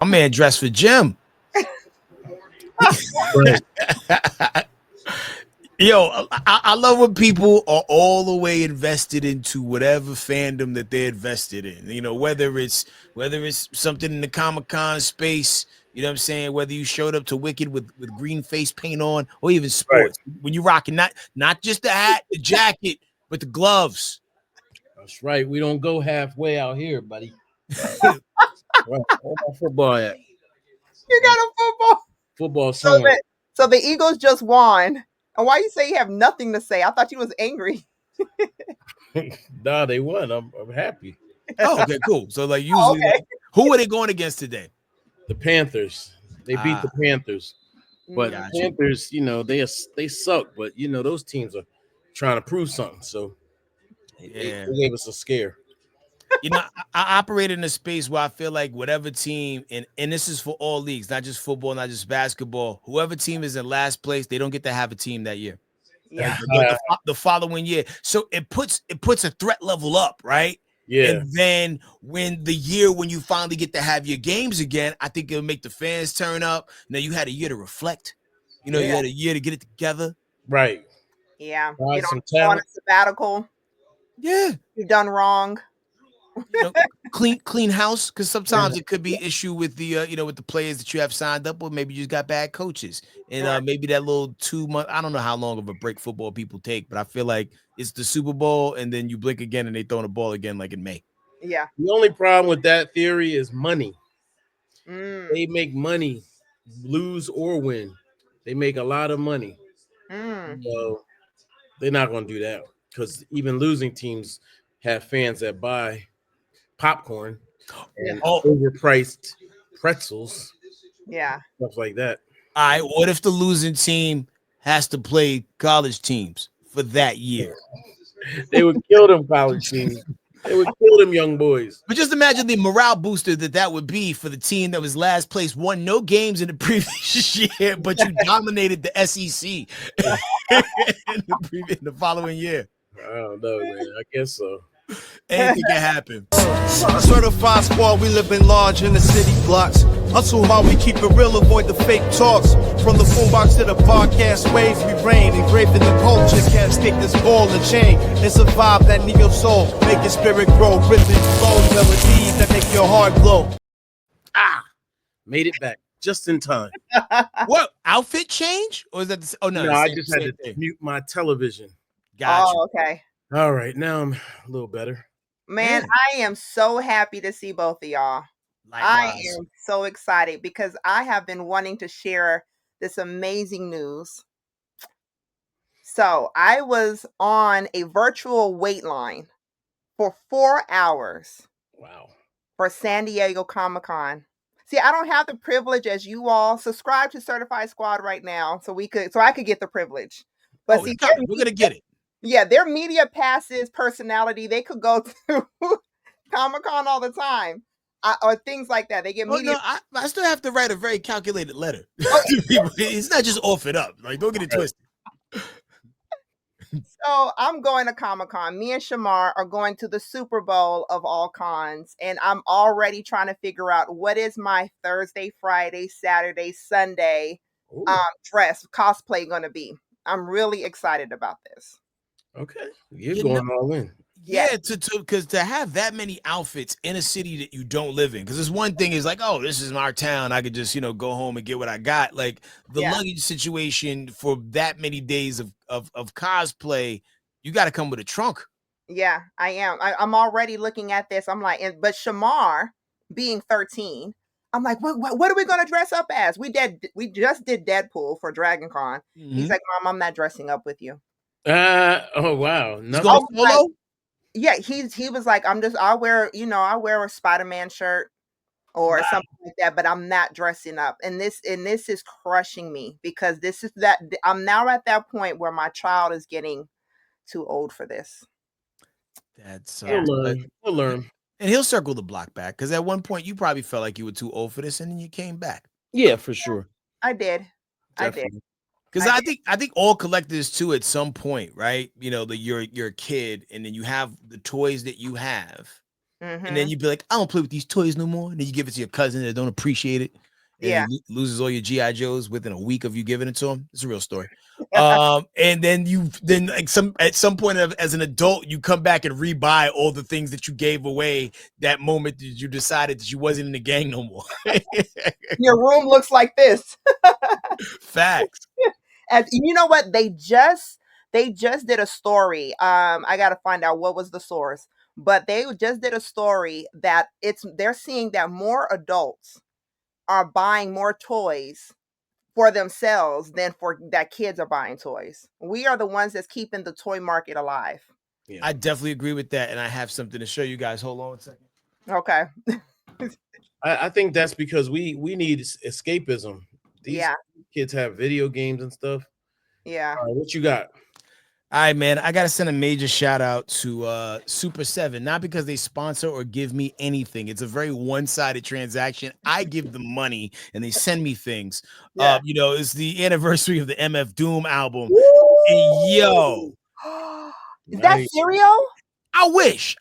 My man dressed for gym. Yo, I love when people are all the way invested into whatever fandom that they're invested in. You know, whether it's something in the Comic-Con space, you know what I'm saying? Whether you showed up to Wicked with green face paint on, or even Right. sports. When you're rocking not just the hat, the jacket, but the gloves. That's right. We don't go halfway out here, buddy. Right. All my football at. You got a football. Football So somewhere. so the Eagles just won. And why you say you have nothing to say? I thought you was angry. Nah, they won. I'm happy. Oh, okay, cool. So like usually, Oh, okay. who are they going against today? The Panthers. They beat the Panthers. But Gotcha. the Panthers, you know, they suck, but you know, those teams are trying to prove something. So Yeah. they gave us a scare. You know, I operate in a space where I feel like whatever team, and this is for all leagues, not just football, not just basketball, whoever team is in last place, they don't get to have a team that year. Yeah. The following year. So it puts a threat level up, right? Yeah. And then when you finally get to have your games again, I think it'll make the fans turn up. Now you had a year to reflect. You know, you had a year to get it together. Right. Yeah. Right, You some don't go on a talent. sabbatical. Yeah. You've done wrong. You know, clean house, because sometimes it could be issue with the with the players that you have signed up with. Maybe you just got bad coaches, and maybe that little 2 month. I don't know how long of a break football people take, but I feel like it's the Super Bowl, and then you blink again, and they throwing the ball again, like in May. Yeah. The only problem with that theory is money. Mm. They make money, lose or win. They make a lot of money. Mm. So they're not going to do that, because even losing teams have fans that buy popcorn and overpriced pretzels, Yeah. stuff like that. All right, what if the losing team has to play college teams for that year? They would kill them college teams. They would kill them young boys. But just imagine the morale booster that would be for the team that was last place, won no games in the previous year, but you dominated the SEC in the following year. I don't know, man. I guess so. Anything can happen. Certified squad, we living large in the city blocks. Hustle hard, we keep it real, avoid the fake talks. From the boombox to the podcast waves, we reign. Engraved in the culture, can't stick this ball and chain. It's a vibe that neo soul, make your spirit grow. Rhythm, flow, melodies that make your heart glow. Made it back just in time. What, outfit change? Or is that No, I just had to mute my television. Gotcha. Oh, okay. All right, now I'm a little better. Man, I am so happy to see both of y'all. Likewise. I am so excited because I have been wanting to share this amazing news. So I was on a virtual wait line for 4 hours. Wow. For San Diego Comic-Con. See, I don't have the privilege as you all. Subscribe to Certified Squad right now so I could get the privilege. But see, we're gonna get it. Yeah, their media passes, personality, they could go to Comic-Con all the time. Or things like that. They get media. No, I still have to write a very calculated letter to people. It's not just off it up. Like, don't get it twisted. So I'm going to Comic-Con. Me and Shamar are going to the Super Bowl of all cons. And I'm already trying to figure out what is my Thursday, Friday, Saturday, Sunday dress, cosplay going to be. I'm really excited about this. Okay. You're going all in. Yeah, because to have that many outfits in a city that you don't live in, because this one thing is like, oh, this is our town. I could just, go home and get what I got. Like the luggage situation for that many days of cosplay, you got to come with a trunk. Yeah, I am. I'm already looking at this. I'm like, but Shamar being 13, I'm like, what are we going to dress up as? We just did Deadpool for Dragon Con. Mm-hmm. He's like, Mom, I'm not dressing up with you. Oh wow. Like, yeah, he was like, I'll wear a Spider-Man shirt or something like that, but I'm not dressing up. And this is crushing me because I'm now at that point where my child is getting too old for this. That's he'll learn. And he'll circle the block back because at one point you probably felt like you were too old for this, and then you came back. Yeah, for sure. I did. Definitely. I did. Because I think all collectors too at some point, right? You're a kid, and then you have the toys that you have, And then Mm-hmm. you'd be like, I don't play with these toys no more. And then you give it to your cousin that don't appreciate it. And Yeah. he loses all your G.I. Joes within a week of you giving it to him. It's a real story. And then like at some point as an adult, you come back and rebuy all the things that you gave away that moment that you decided that you wasn't in the gang no more. Your room looks like this. Facts. As you know what, they just did a story. I gotta find out what was the source, but they just did a story that they're seeing that more adults are buying more toys for themselves than for that kids are buying toys. We are the ones that's keeping the toy market alive. Yeah. I definitely agree with that. And I have something to show you guys. Hold on a second. Okay. I think that's because we need escapism. These Yeah. kids have video games and stuff. Yeah. All right, what you got? All right, man. I gotta send a major shout out to Super 7, not because they sponsor or give me anything. It's a very one-sided transaction. I give them money and they send me things. Yeah. It's the anniversary of the MF Doom album. And Woo! yo, Is that Nice. cereal? I wish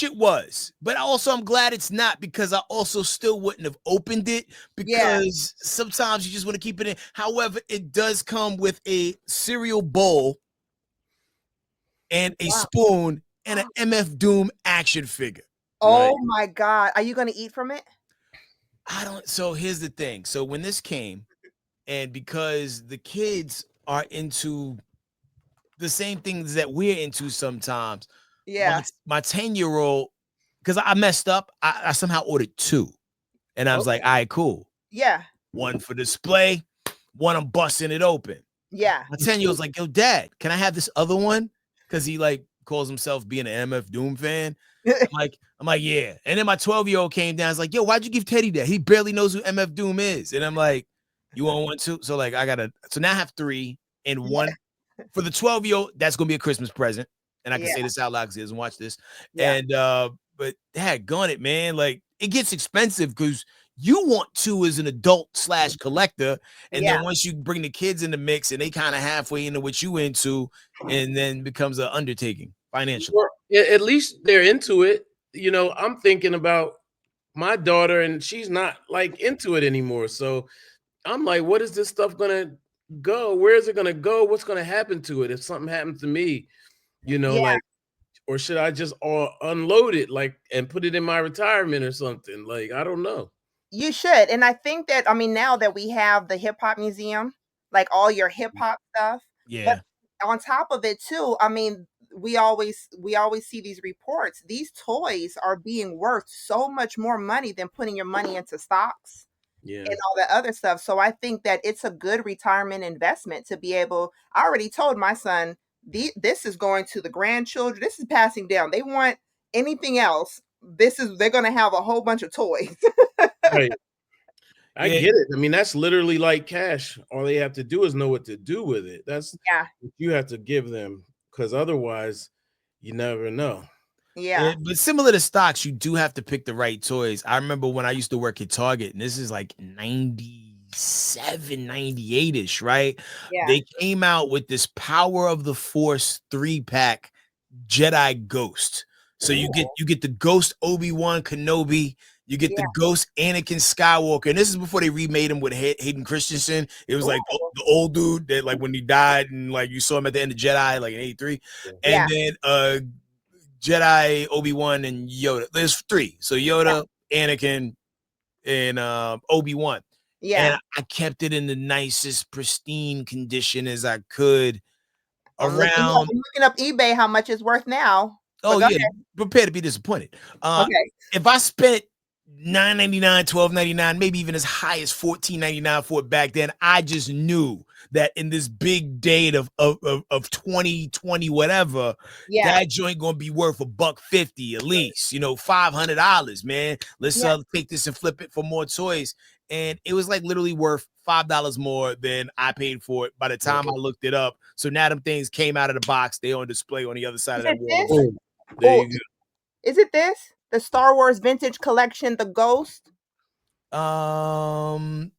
it was, but also I'm glad it's not, because I also still wouldn't have opened it, Yeah. because sometimes you just want to keep it in. However, it does come with a cereal bowl and a Wow. spoon and an MF Doom action figure. Oh my God. Are you gonna eat from it? So here's the thing. So when this came, and because the kids are into the same things that we're into sometimes, Yeah. my 10-year-old, because I messed up, I somehow ordered 2. And I was like, all right, cool. Yeah. One for display, one I'm busting it open. Yeah. My 10-year-old's like, yo, Dad, can I have this other one? Because he like calls himself being an MF Doom fan. I'm like, yeah. And then my 12-year-old came down. It's like, yo, why'd you give Teddy that? He barely knows who MF Doom is. And I'm like, you want one too? So like, so now I have 3 and one for the 12-year-old. That's gonna be a Christmas present. And I can say this out loud because he doesn't watch this. Yeah. And but daggone it, man. Like, it gets expensive because you want to as an adult / collector, and then once you bring the kids in the mix and they kind of halfway into what you into, and then becomes an undertaking financially. Well, at least they're into it. You know, I'm thinking about my daughter, and she's not like into it anymore. So I'm like, what is this stuff gonna go? Where is it gonna go? What's gonna happen to it if something happens to me? You know, like, or should I just unload it, like, and put it in my retirement or something? Like, I don't know. You should. And I think that, I mean, now that we have the hip hop museum, like all your hip hop stuff, Yeah. but on top of it too, I mean, we always see these reports. These toys are being worth so much more money than putting your money into stocks and all that other stuff. So I think that it's a good retirement investment to be able. I already told my son, this is going to the grandchildren. This is passing down. They want anything else. They're going to have a whole bunch of toys. Right. I get it. I mean, that's literally like cash. All they have to do is know what to do with it. That's what you have to give them, because otherwise you never know. Yeah. But similar to stocks, you do have to pick the right toys. I remember when I used to work at Target, and this is like 97, 98-ish, right? Yeah. They came out with this Power of the Force 3-pack Jedi Ghost. So you get the Ghost Obi-Wan Kenobi, you get the Ghost Anakin Skywalker, and this is before they remade him with Hayden Christensen. It was like the old dude that, like, when he died and like you saw him at the end of Jedi, like in '83, and then Jedi, Obi-Wan, and Yoda. There's 3. So Yoda, Anakin, and Obi-Wan. Yeah. And I kept it in the nicest, pristine condition as I could. I'm looking up eBay how much it's worth now. Oh yeah, prepare to be disappointed. If I spent $9.99, $12.99, maybe even as high as $14.99 for it back then, I just knew that in this big date of 2020 whatever, that joint gonna be worth $150 at least, $500, man. Let's take this and flip it for more toys. And it was like literally worth $5 more than I paid for it by the time I looked it up. So now them things came out of the box, they on display on the other side of that wall. There you go. Is it this? The Star Wars Vintage Collection, the Ghost? That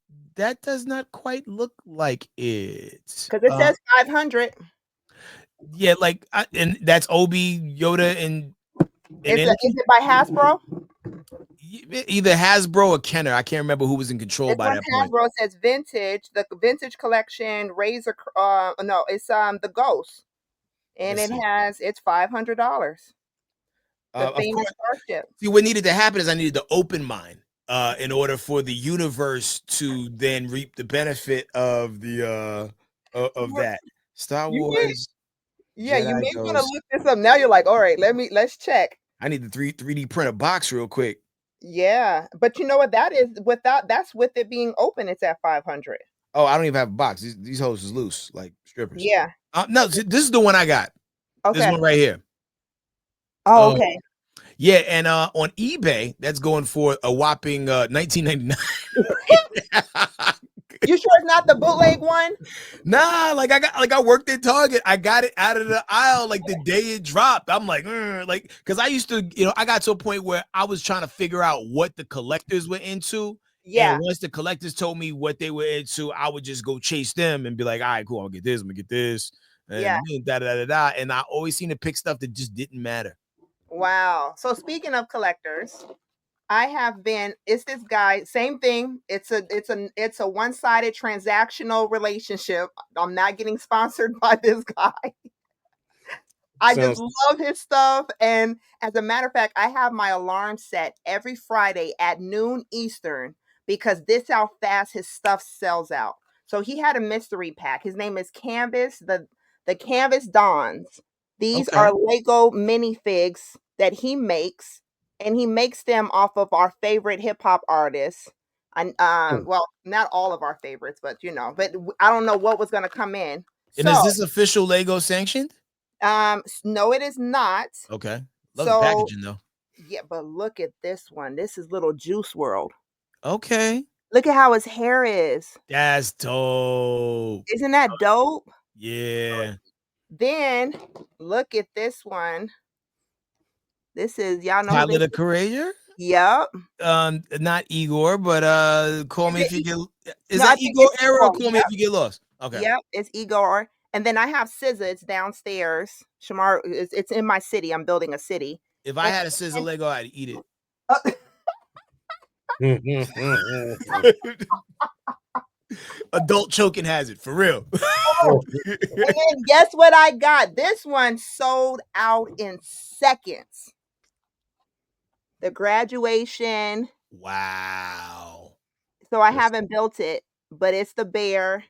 does not quite look like it. Because it says 500. Yeah, and that's Obi, Yoda, and And Is it by Hasbro? either Hasbro or Kenner. I can't remember who was in control This by one that point. Hasbro says vintage, the vintage collection, Razor. No, it's the Ghost, and Let's see. it's $500. The Of famous course. Starship. See, what needed to happen is I needed to open mine in order for the universe to then reap the benefit of the of that. Star You may, Wars yeah, you Jedi may want to Ghost. look this up. Now you're like, all right, let's check. I need the 3D print a box real quick. Yeah, but you know what that is? That's with it being open, it's at 500. Oh, I don't even have a box. These hoes is loose, like strippers. Yeah. No, this is the one I got. This Okay. one right here. Oh, okay. Yeah, and on eBay, that's going for a whopping $19.99. You sure it's not the bootleg one? Nah, I worked at Target. I got it out of the aisle like the day it dropped. I'm like, because I used to, I got to a point where I was trying to figure out what the collectors were into. Yeah. And once the collectors told me what they were into, I would just go chase them and be like, all right, cool, I'm gonna get this. And Yeah. da da da da. And I always seem to pick stuff that just didn't matter. Wow. So speaking of collectors, it's this guy, same thing. It's a one-sided transactional relationship. I'm not getting sponsored by this guy. I just love his stuff. And as a matter of fact, I have my alarm set every Friday at noon Eastern because this how fast his stuff sells out. So he had a mystery pack. His name is Canvas, the Canvas Dons. These are Lego minifigs that he makes, and he makes them off of our favorite hip hop artists. And well, not all of our favorites, but but I don't know what was going to come in. And is this official Lego sanctioned? No, it is not. Okay. Love the packaging though. Yeah, but look at this one. This is little Juice World. Okay. Look at how his hair is. That's dope. Isn't that dope? Yeah. Then look at this one. This is y'all know Tyler the Creator? Yep. Not Igor, but call me if you get. Is No, that Igor era or call me Yep. if you get lost? Okay. Yep, it's Igor. And then I have SZA. It's downstairs. Shamar, it's in my city. I'm building a city. If I had a SZA Lego, I'd eat it. Adult choking has it for real. And then guess what I got? This one sold out in seconds. The Graduation. Wow. So I haven't built it, but it's the bear.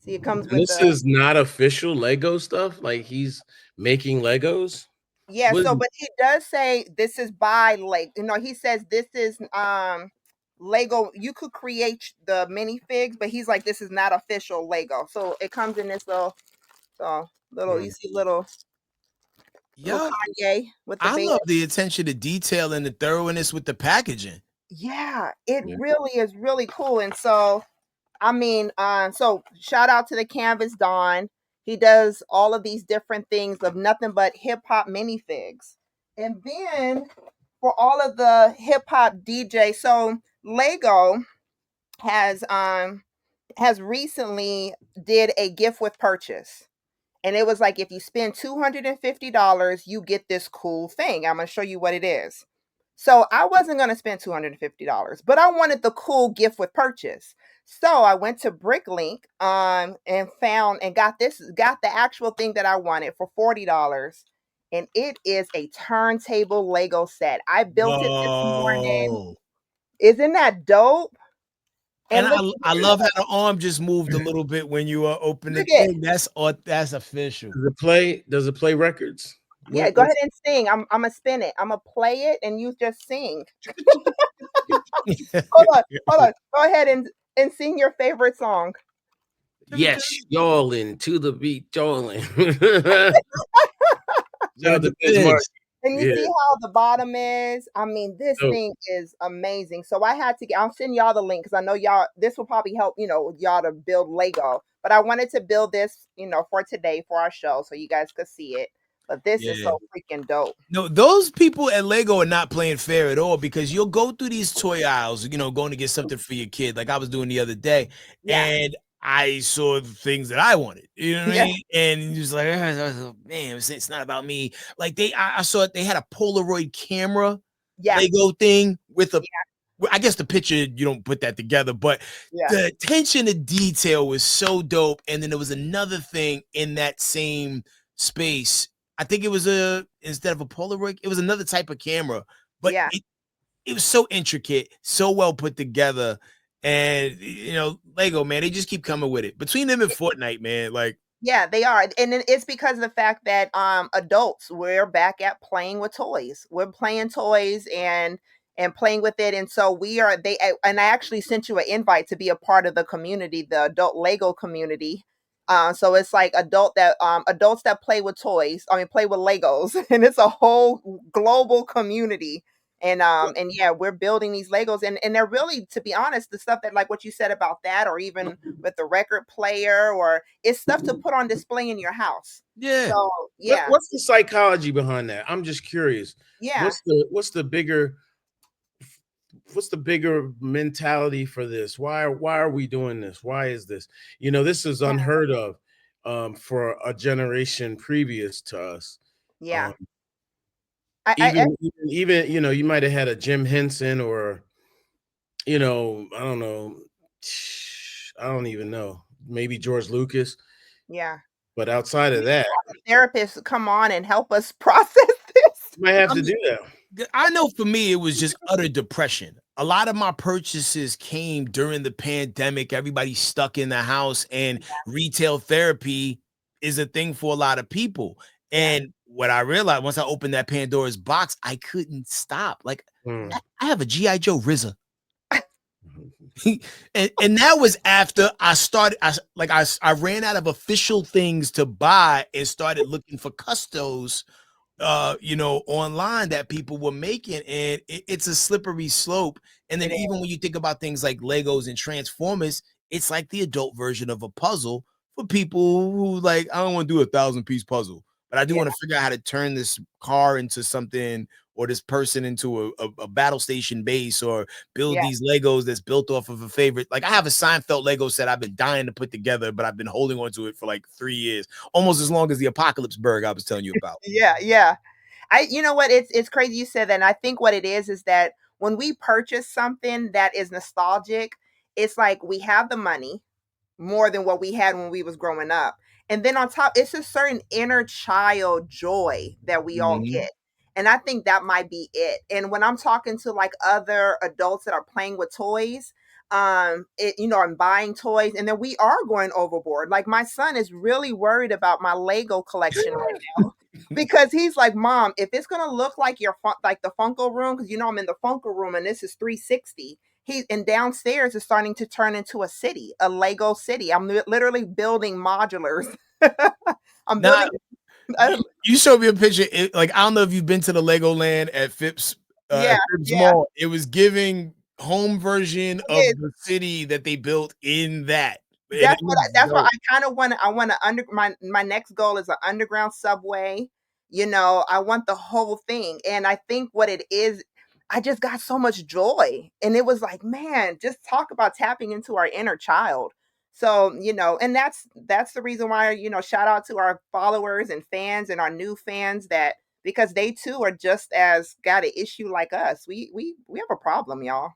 See, it comes with this is not official Lego stuff. Like he's making Legos. Yeah, but he does say this is by Lego. He says this is Lego. You could create the minifigs, but he's like, this is not official Lego. So it comes in this little you see little Kanye with the I love the attention to detail and the thoroughness with the packaging. Yeah, it really is really cool. And so I mean, so shout out to the Canvas Don. He does all of these different things of nothing but hip hop minifigs. And then for all of the hip hop DJ, so Lego has recently did a gift with purchase. And it was like, if you spend $250, you get this cool thing. I'm going to show you what it is. So I wasn't going to spend $250, but I wanted the cool gift with purchase. So I went to Bricklink and got the actual thing that I wanted for $40. And it is a turntable Lego set. I built it this morning. Isn't that dope? And I love how the arm just moved a little bit when you open the thing. That's official. Does it play records? Yeah, go ahead and sing. I'm gonna spin it. I'm gonna play it and you just sing. Hold on. Go ahead and sing your favorite song. Yes, yawling to the beat, yawling. And you see how the bottom is? I mean, this thing is amazing. So I'll send y'all the link because I know this will probably help, y'all to build Lego. But I wanted to build this, for today, for our show, so you guys could see it. But this is so freaking dope. No, those people at Lego are not playing fair at all, because you'll go through these toy aisles, going to get something for your kid, like I was doing the other day. Yeah. And I saw the things that I wanted, you know what I Yeah. mean? And just like, man, it's not about me. Like I saw it. They had a Polaroid camera Yeah. Lego thing with a. Yeah. I guess the picture you don't put that together, but Yeah. the attention to detail was so dope. And then there was another thing in that same space. I think it was instead of a Polaroid, it was another type of camera, but Yeah. it was so intricate, so well put together. And Lego, man, they just keep coming with it. Between them and Fortnite, man, like Yeah, they are, and it's because of the fact that adults, we're back at playing with toys. We're playing toys and playing with it, and so we are. And I actually sent you an invite to be a part of the community, the adult Lego community. So it's like adults that play with toys. I mean, play with Legos, and it's a whole global community. And yeah, we're building these Legos, and they're really, to be honest, the stuff that, like what you said about that, or even with the record player, or it's stuff to put on display in your house. yeah. So yeah, What's the psychology behind that? I'm just curious. yeah, What's the bigger mentality for this? Why are we doing this? Why is this? This is yeah, unheard of for a generation previous to us. yeah. Um, I even you might have had a Jim Henson, or I don't know, I don't even know, maybe George Lucas. yeah. But outside of We that, have a therapist come on and help us process this. you might have I to mean, do that. I know for me, it was just utter depression. A lot of my purchases came during the pandemic. Everybody's stuck in the house, and retail therapy is a thing for a lot of people. Yeah, And what I realized once I opened that Pandora's box, I couldn't stop. Like, Mm. I have a G.I. Joe RZA. and that was after I started. I ran out of official things to buy and started looking for custos online that people were making, and it's a slippery slope. And then it is. even when you think about things like Legos and Transformers, it's like the adult version of a puzzle for people who like, I don't want to do a 1,000-piece puzzle, but I do Yeah, want to figure out how to turn this car into something, or this person into a battle station base, or build yeah. these Legos that's built off of a favorite. Like, I have a Seinfeld Lego set I've been dying to put together, but I've been holding on to it for like 3 years, almost as long as the Apocalypse Berg I was telling you about. Yeah, yeah. You know what? It's crazy you said that. And I think what it is that when we purchase something that is nostalgic, it's like we have the money more than what we had when we was growing up. And then on top, it's a certain inner child joy that we all Mhm. get. And I think that might be it. And when I'm talking to like other adults that are playing with toys, I'm buying toys, and then we are going overboard. Like my son is really worried about my Lego collection right now because he's like, "Mom, if it's gonna look like like the Funko room, because I'm in the Funko room and this is 360." And downstairs is starting to turn into a city, a Lego city. I'm literally building modulars. I'm Now, building. Uh, you showed me a picture. Like, I don't know if you've been to the Legoland at yeah, Phipps yeah. Mall. It was giving home version It of is. the city that they built in that, and it That's what was that's what dope. I kind of want. I want to my next goal is an underground subway. I want the whole thing. And I think what it is, I just got so much joy. And it was like, man, just talk about tapping into our inner child. So, and that's the reason why, shout out to our followers and fans and our new fans, that because they too are just as got an issue like us. We have a problem, y'all.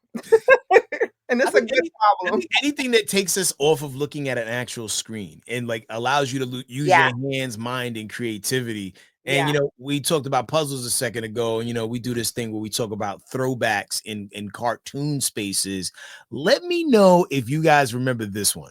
And I it's a think good problem. anything that takes us off of looking at an actual screen and like allows you to use your Yeah, hands, mind, and creativity. And yeah. we talked about puzzles a second ago, and we do this thing where we talk about throwbacks in cartoon spaces. Let me know if you guys remember this one.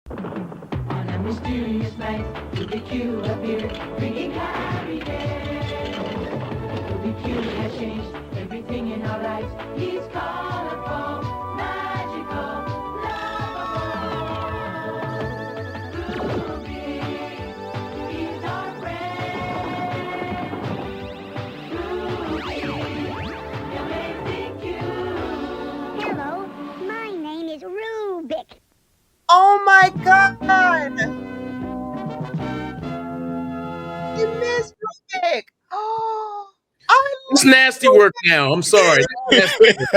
On a mysterious night, Rubik appeared, bringing happiness. Rubik has changed everything in our lives. He's colorful, magical, lovable. Rubik is our friend. Rubik, amazing cute. Hello, my name is Rubik. Oh my God. You missed Rubik. Oh, I It's nasty work now. I'm sorry. It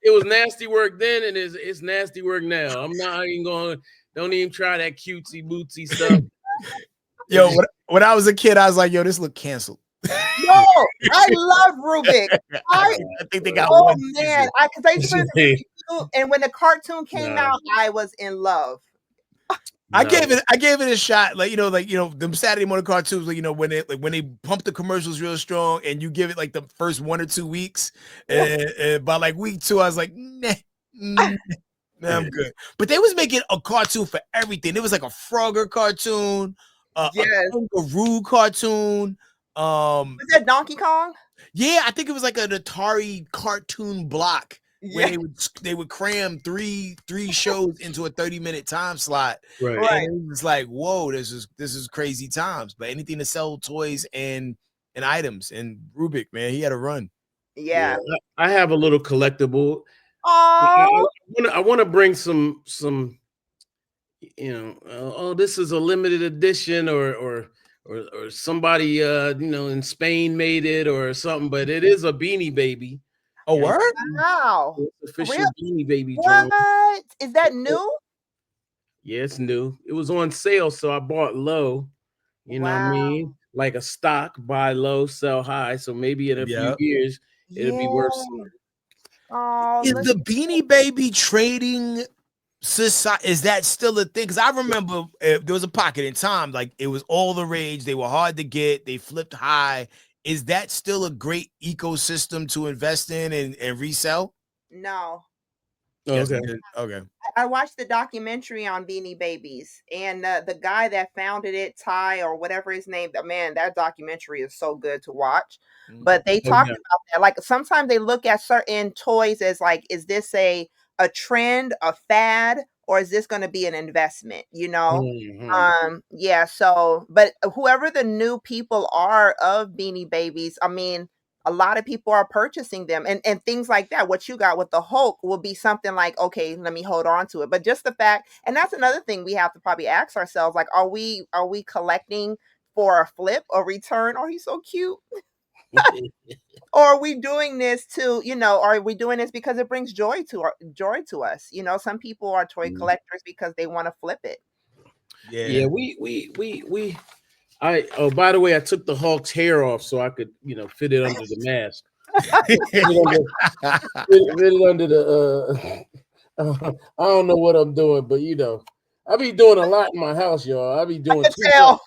was nasty work then, and it's nasty work now. I'm not even going. Don't even try that cutesy bootsy stuff. Yo, when I was a kid, I was like, yo, this look canceled. No, I love Rubik. I think they got Oh one man, season. because I used to listen to Rubik, and when the cartoon came out, I was in love. I gave it a shot. Like them Saturday morning cartoons. Like when they pump the commercials real strong, and you give it like the first 1 or 2 weeks, and by like week 2, I was like, nah, I'm good. But they was making a cartoon for everything. It was like a Frogger cartoon, Yes. a kangaroo cartoon. Was that Donkey Kong? Yeah, I think it was like an Atari cartoon block where Yeah. they would cram three shows into a 30-minute time slot. Right. And it was like, whoa, this is crazy times. But anything to sell toys and items, and Rubik, man, he had a run. Yeah. I have a little collectible. Oh, I want to bring some this is a limited edition or somebody in Spain made it or something, but it is a Beanie Baby. Oh, word? wow. It's official Really? Beanie Baby drum. What? Is that new? Yeah, it's new. It was on sale, so I bought low. You know what I mean? Like a stock, buy low, sell high. So maybe in a few years it'll be worth something. Oh, Is the Beanie Baby trading society, is that still a thing? Because I remember there was a pocket in time, like it was all the rage. They were hard to get. They flipped high. Is that still a great ecosystem to invest in and resell? No. Yes, okay. I watched the documentary on Beanie Babies, and the guy that founded it, Ty or whatever his name, man, that documentary is so good to watch. But they talked about that. Like sometimes they look at certain toys as like, is this a trend, a fad, or is this going to be an investment? Yeah. So, but whoever the new people are of Beanie Babies, I mean, a lot of people are purchasing them and things like that. What you got with the Hulk will be something like, okay, let me hold on to it. But just the fact, and that's another thing we have to probably ask ourselves, like, are we collecting for a flip or return? Oh, he's so cute. Or are we doing this to, are we doing this because it brings joy to us? Some people are toy collectors because they want to flip it. Yeah, by the way, I took the Hulk's hair off so I could, fit it under the mask. fit it under the I don't know what I'm doing, but I be doing a lot in my house, y'all. I be doing too much.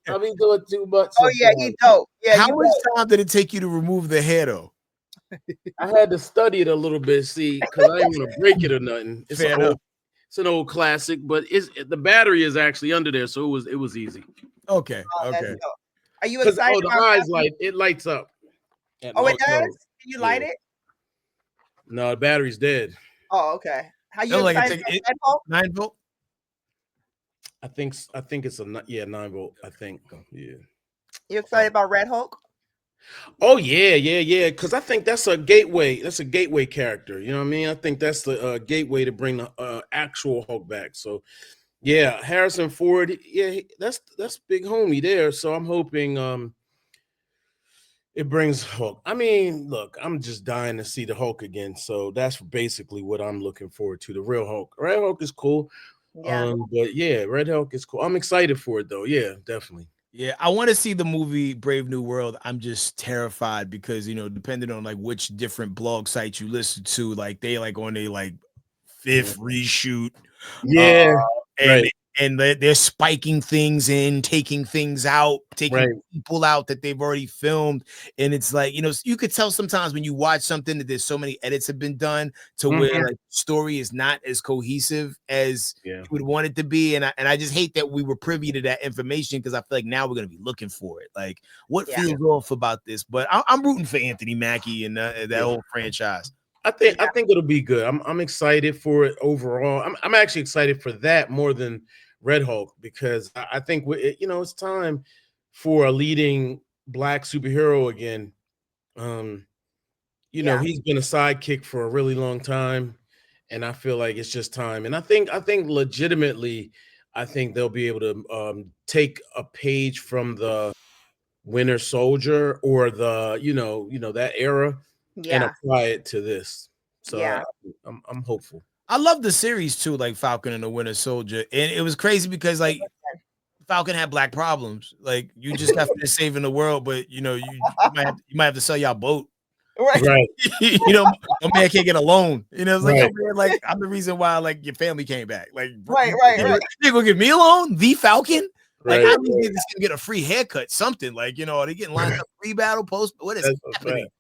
I be doing too much. Oh yeah, he dope. Yeah, how much time did it take you to remove the hair though? I had to study it a little bit, see, because I ain't gonna break it or nothing. It's an old classic, but the battery is actually under there, so it was easy. Okay. Are you excited? The eyes lights up. Oh, it does? Can you light it? No, the battery's dead. Oh, okay. How you excited about Red Hulk? 9 volt? I think it's 9 volt. I think. Yeah. You excited about Red Hulk? Oh yeah. Because I think that's a gateway. That's a gateway character. You know what I mean? I think that's the gateway to bring the actual Hulk back. So, yeah, Harrison Ford. Yeah, that's big homie there. So I'm hoping it brings Hulk. I mean, look, I'm just dying to see the Hulk again. So that's basically what I'm looking forward to. The real Hulk. Red Hulk is cool. Yeah. But yeah, Red Hulk is cool. I'm excited for it though. Yeah, definitely. Yeah, I want to see the movie Brave New World. I'm just terrified because depending on like which different blog sites you listen to, like they like on a like 5th reshoot. Yeah, and they're spiking things in, taking things out, taking people out that they've already filmed, and it's like you could tell sometimes when you watch something that there's so many edits have been done to where like story is not as cohesive as you would want it to be, and I just hate that we were privy to that information because I feel like now we're gonna be looking for it. Like what feels off about this? But I'm rooting for Anthony Mackie and that whole franchise. I think it'll be good. I'm excited for it overall. I'm actually excited for that more than Red Hulk because I think it's time for a leading black superhero again. He's been a sidekick for a really long time, and I feel like it's just time. And I think legitimately, I think they'll be able to take a page from the Winter Soldier or the that era and Yeah. apply it to this. So Yeah. I'm hopeful. I love the series too, like Falcon and the Winter Soldier, and it was crazy because like Falcon had black problems. Like you just got finished saving the world, but you might have to sell y'all boat. Right. Right, My man can't get a loan. It's like, Right. yo, man, like I'm the reason why like your family came back. Like, Right. you gonna give me a loan? The Falcon? Like, right. I need this to get a free haircut, something. Like, are they getting lined up pre-battle, post? What is That's a happening? fact.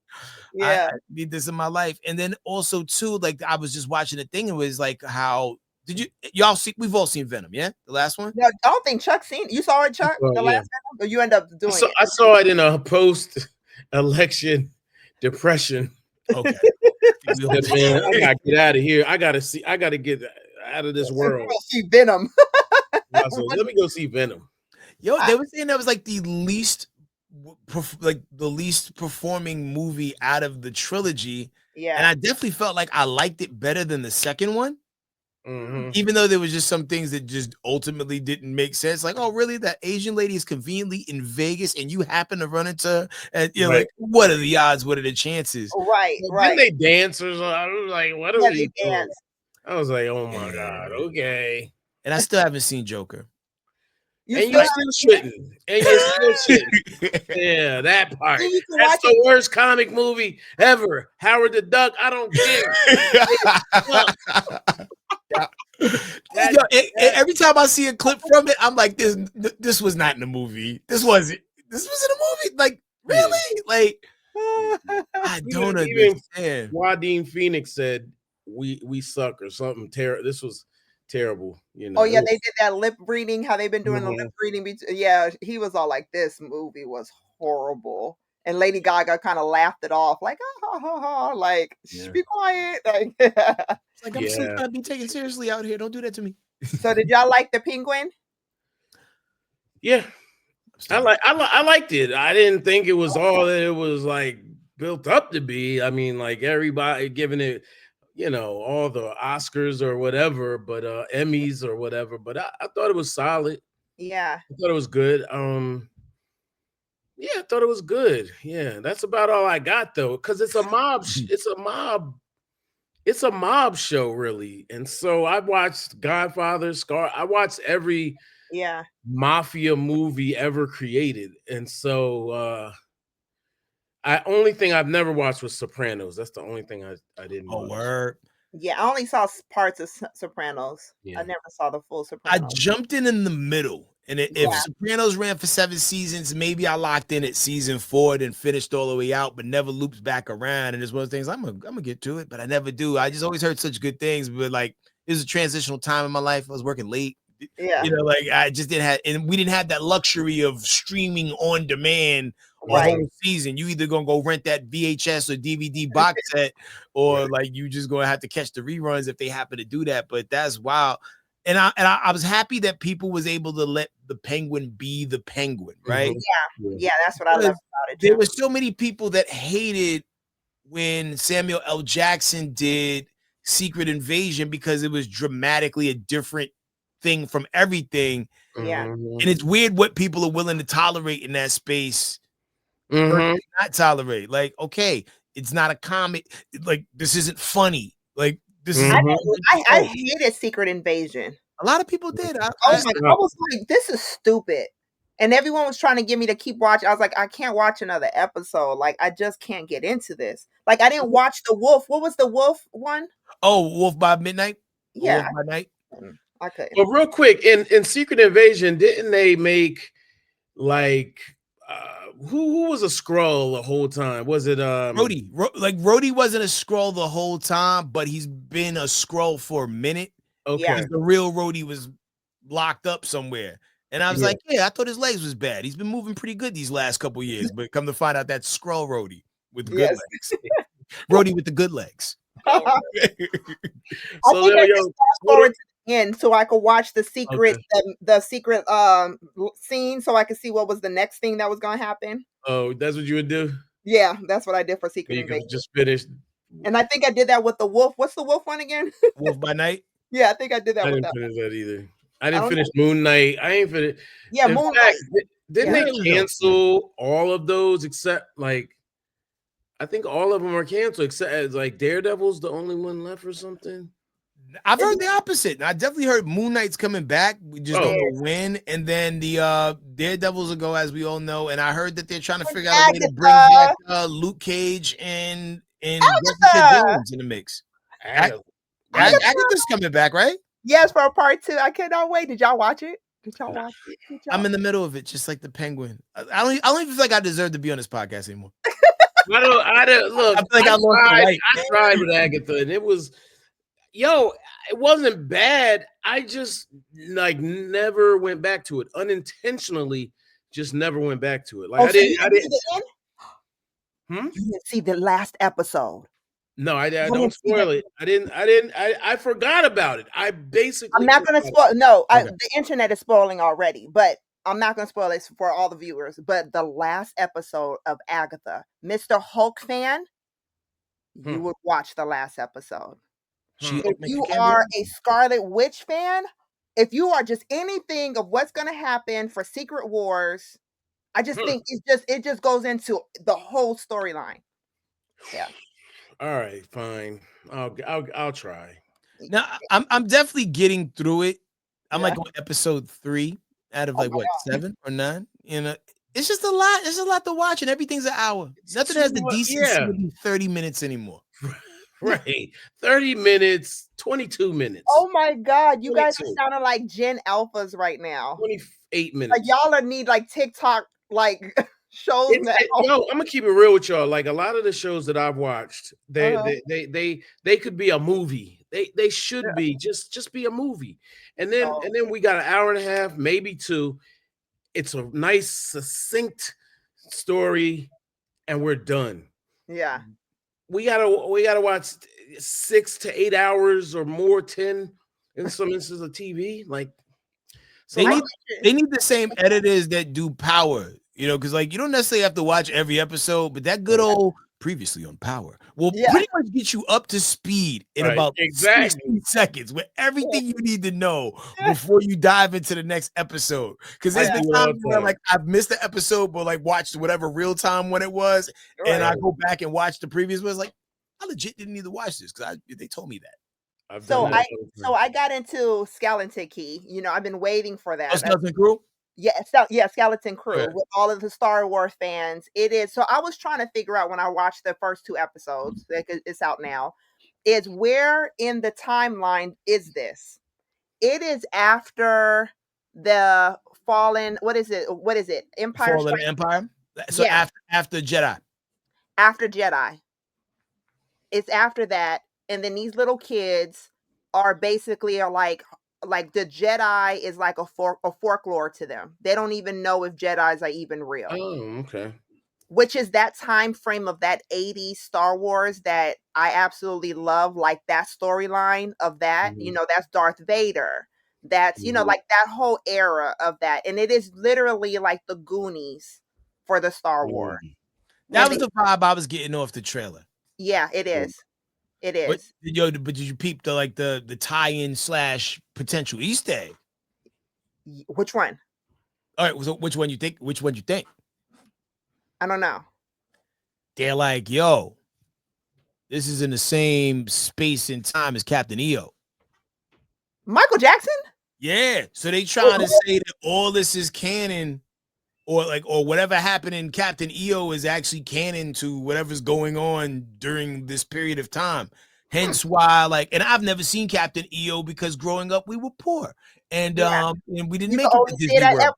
Yeah. I need this in my life. And then also too, like I was just watching a thing. It was like how y'all see? We've all seen Venom, yeah, the last one. No, I don't think Chuck seen it. You saw it, Chuck? Well, The yeah. last one? Or you end up doing it? I saw it in a post-election depression. Okay, I said, man, I gotta get out of here. I gotta get out of this world. Go see Venom. I said, let me go see Venom. Yo, they were saying that was like the least performing movie out of the trilogy. And Yeah. I definitely felt like I liked it better than the second one, Mhm. even though there was just some things that just ultimately didn't make sense. Like, oh, really? That Asian lady is conveniently in Vegas and you happen to run into her, and you're Right. like, what are the odds? What are the chances? Right. Didn't Right. they dance or something? I was like, what Yeah, are we they doing? dance. I was like, oh my God, okay. And I still haven't seen Joker. You And still you still shouldn't. And you still shouldn't. Yeah, that part. You can That's watch the worst comic movie ever. Howard the Duck, I don't care. Every time I see a clip from it, I'm like, this was not in the movie. This was in a movie. Like, really? Like, I don't Even understand. Joaquin Phoenix said we suck or something. This was terrible. Oh yeah, they did that lip reading. How they've been doing the Mhm. lip reading. Yeah, he was all like, "This movie was horrible," and Lady Gaga kind of laughed it off, like, "Ah, ha, ha, ha," like, "Shh, Yeah. be quiet." Like, It's like I'm still Yeah. trying to be taken seriously out here. Don't do that to me. so did y'all like the Penguin? Yeah. I liked it. I didn't think it was all that it was like built up to be. I mean, like everybody giving it, all the Oscars or whatever, but Emmys or whatever. But I thought it was solid. Yeah, I thought it was good. Yeah, I thought it was good. Yeah, that's about all I got though, because it's a mob. It's a mob show, really. And so I watched Godfather, Scar. I watched every yeah. mafia movie ever created, and so only thing I've never watched was Sopranos. That's the only thing I didn't Oh, watch. word. Yeah, I only saw parts of Sopranos. Yeah. I never saw the full I Sopranos. jumped in the middle. And if Yeah. Sopranos ran for 7 seasons, maybe I locked in at season 4 and finished all the way out, but never loops back around. And it's one of those things I'm gonna get to it, but I never do. I just always heard such good things, but like it was a transitional time in my life. I was working late. Yeah, Like I just didn't have, and we didn't have that luxury of streaming on demand a right. whole season. You either gonna go rent that VHS or DVD box set, or like you just gonna have to catch the reruns if they happen to do that. But that's wild. And I was happy that people was able to let the Penguin be the Penguin, right? Mhm. Yeah, that's what I love Because about it. There Too. were so many people that hated when Samuel L. Jackson did Secret Invasion because it was dramatically a different thing from everything. Yeah. Mhm. And it's weird what people are willing to tolerate in that space Mhm. versus not tolerate. Like, okay, it's not a comic. Like, this isn't funny. Like, this is Mhm. I hated Secret Invasion. a lot of people did. I was like, this is stupid. And everyone was trying to get me to keep watching. I was like, I can't watch another episode. Like, I just can't get into this. Like, I didn't watch The Wolf. What was the Wolf one? Wolf by Midnight. Or Yeah, Wolf by Night. I couldn't. But real quick, in Secret Invasion, didn't they make like who was a Skrull the whole time? Was it Rhodey. Rhodey wasn't a scroll the whole time, but he's been a scroll for a minute. Okay. Yeah. Because the real Rhodey was locked up somewhere. And I was Yeah. like, yeah, I thought his legs was bad. He's been moving pretty good these last couple years, but come to find out that's Skrull Rhodey with good Yes. legs. Rhodey with the good legs. I So think there I we just go. fast forward to the end so I could watch the secret, Okay. the secret scene, so I could see what was the next thing that was gonna happen. Oh, that's what you would do? Yeah, that's what I did for Secret You could Invasion. just finish. And I think I did that with the wolf. What's the wolf one again? Wolf by Night. Yeah, I think I did that I with didn't that. finish that either. I I didn't don't finish Moon Knight. I ain't finished. Yeah, In Moonlight. fact, Didn't Yeah. they cancel all of those except like I think all of them are canceled except like Daredevil's the only one left or something. I've heard the opposite. I definitely heard Moon Knight's coming back. We just don't know when. And then the Daredevils will go, as we all know. And I heard that they're trying to figure out a way to bring back Luke Cage and Jessica Jones in the mix. Agatha's coming back, right? Yes, for a part 2. I cannot wait. Did y'all watch it? Did y'all watch it? I'm in the middle of it, just like the Penguin. I don't even feel like I deserve to be on this podcast anymore. I don't look. I feel like I lost the light. I tried with Agatha, and it was, it wasn't bad. I just like never went back to it unintentionally. Just never went back to it. Like I didn't. You didn't see the last episode. No, I don't spoil it. I forgot about it. I basically. I'm not going to spoil. No, the internet is spoiling already, but I'm not going to spoil this for all the viewers. But the last episode of Agatha, Mr. Hulk fan, you would watch the last episode. If you are a Scarlet Witch fan, if you are just anything of what's going to happen for Secret Wars, I just think it just goes into the whole storyline. Yeah. All right, fine. I'll try. Now I'm definitely getting through it. I'm like on episode 3 out of like 7 or 9. It's just a lot. There's a lot to watch, and everything's an hour. Nothing has the decency to be 30 minutes anymore. Right. 30 minutes, 22 minutes. Oh my God. You guys are sounding like Gen Alphas right now. 28 minutes. Like y'all need like TikTok like shows now. I'm gonna keep it real with y'all. Like a lot of the shows that I've watched, they could be a movie. They should be just be a movie. And then we got an hour and a half, maybe 2. It's a nice, succinct story, and we're done. Yeah. We gotta watch 6 to 8 hours or more, 10 in some instances of TV. Like they need the same editors that do Power, because like you don't necessarily have to watch every episode, but that good old previously on Power will pretty much get you up to speed in about 60 seconds with everything you need to know before you dive into the next episode. Because there's been times where like I've missed the episode, but like watched whatever real time when it was, and I go back and watch the previous ones. Like I legit didn't need to watch this because they told me that. So I got into Skeleton Key. I've been waiting for that. Skeleton Crew? Yeah, Skeleton Crew with all of the Star Wars fans. It is. So I was trying to figure out when I watched the first 2 episodes, it's out now, is where in the timeline is this? It is after the Fallen, what is it? Empire Fallen Empire? So after Jedi. After Jedi. It's after that. And then these little kids are basically like the Jedi is like a folklore to them. They don't even know if Jedis are even real. Oh, okay. Which is that time frame of that 80s Star Wars that I absolutely love, like that storyline of that. That's Darth Vader. That's, like that whole era of that. And it is literally like the Goonies for the Star Wars. That was the vibe I was getting off the trailer. Yeah, it is. It is. But did you peep the tie-in / potential Easter egg? Which one? All right, so which one you think? I don't know. They're like, yo, this is in the same space and time as Captain EO. Michael Jackson? Yeah. So they trying to say that all this is canon, or whatever happened in Captain EO is actually canon to whatever's going on during this period of time. Hence why, and I've never seen Captain EO because growing up we were poor, and we didn't make it to Disney World.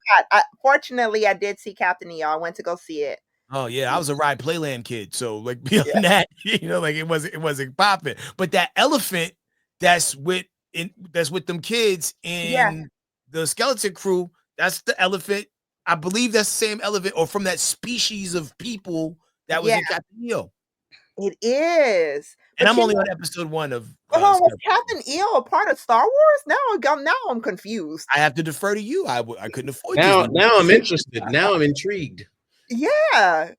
Fortunately, I did see Captain EO. I went to go see it. Oh yeah, I was a Ride Playland kid, so beyond that, it wasn't popping. But that elephant that's with them kids in the Skeleton Crew, that's the elephant. I believe that's the same elephant, or from that species of people that was in Captain EO. It is. And I'm only on episode 1 of. Was Captain EO a part of Star Wars? Now I'm confused. I have to defer to you. I couldn't afford. Now I'm interested. Now I'm intrigued. Yeah.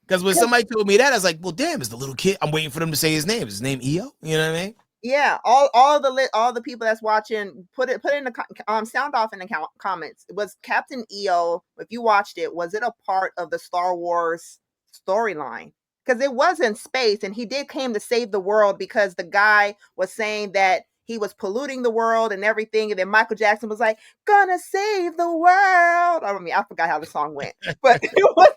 Because when somebody told me that, I was like, well, damn, it's the little kid. I'm waiting for them to say his name. Is his name EO? You know what I mean? Yeah, all the people that's watching, put it in the sound off in the comments. Was Captain EO, if you watched it, was it a part of the Star Wars storyline? Because it was in space, and he did came to save the world because the guy was saying that he was polluting the world and everything, and then Michael Jackson was like, "Gonna save the world." I mean, I forgot how the song went, but it was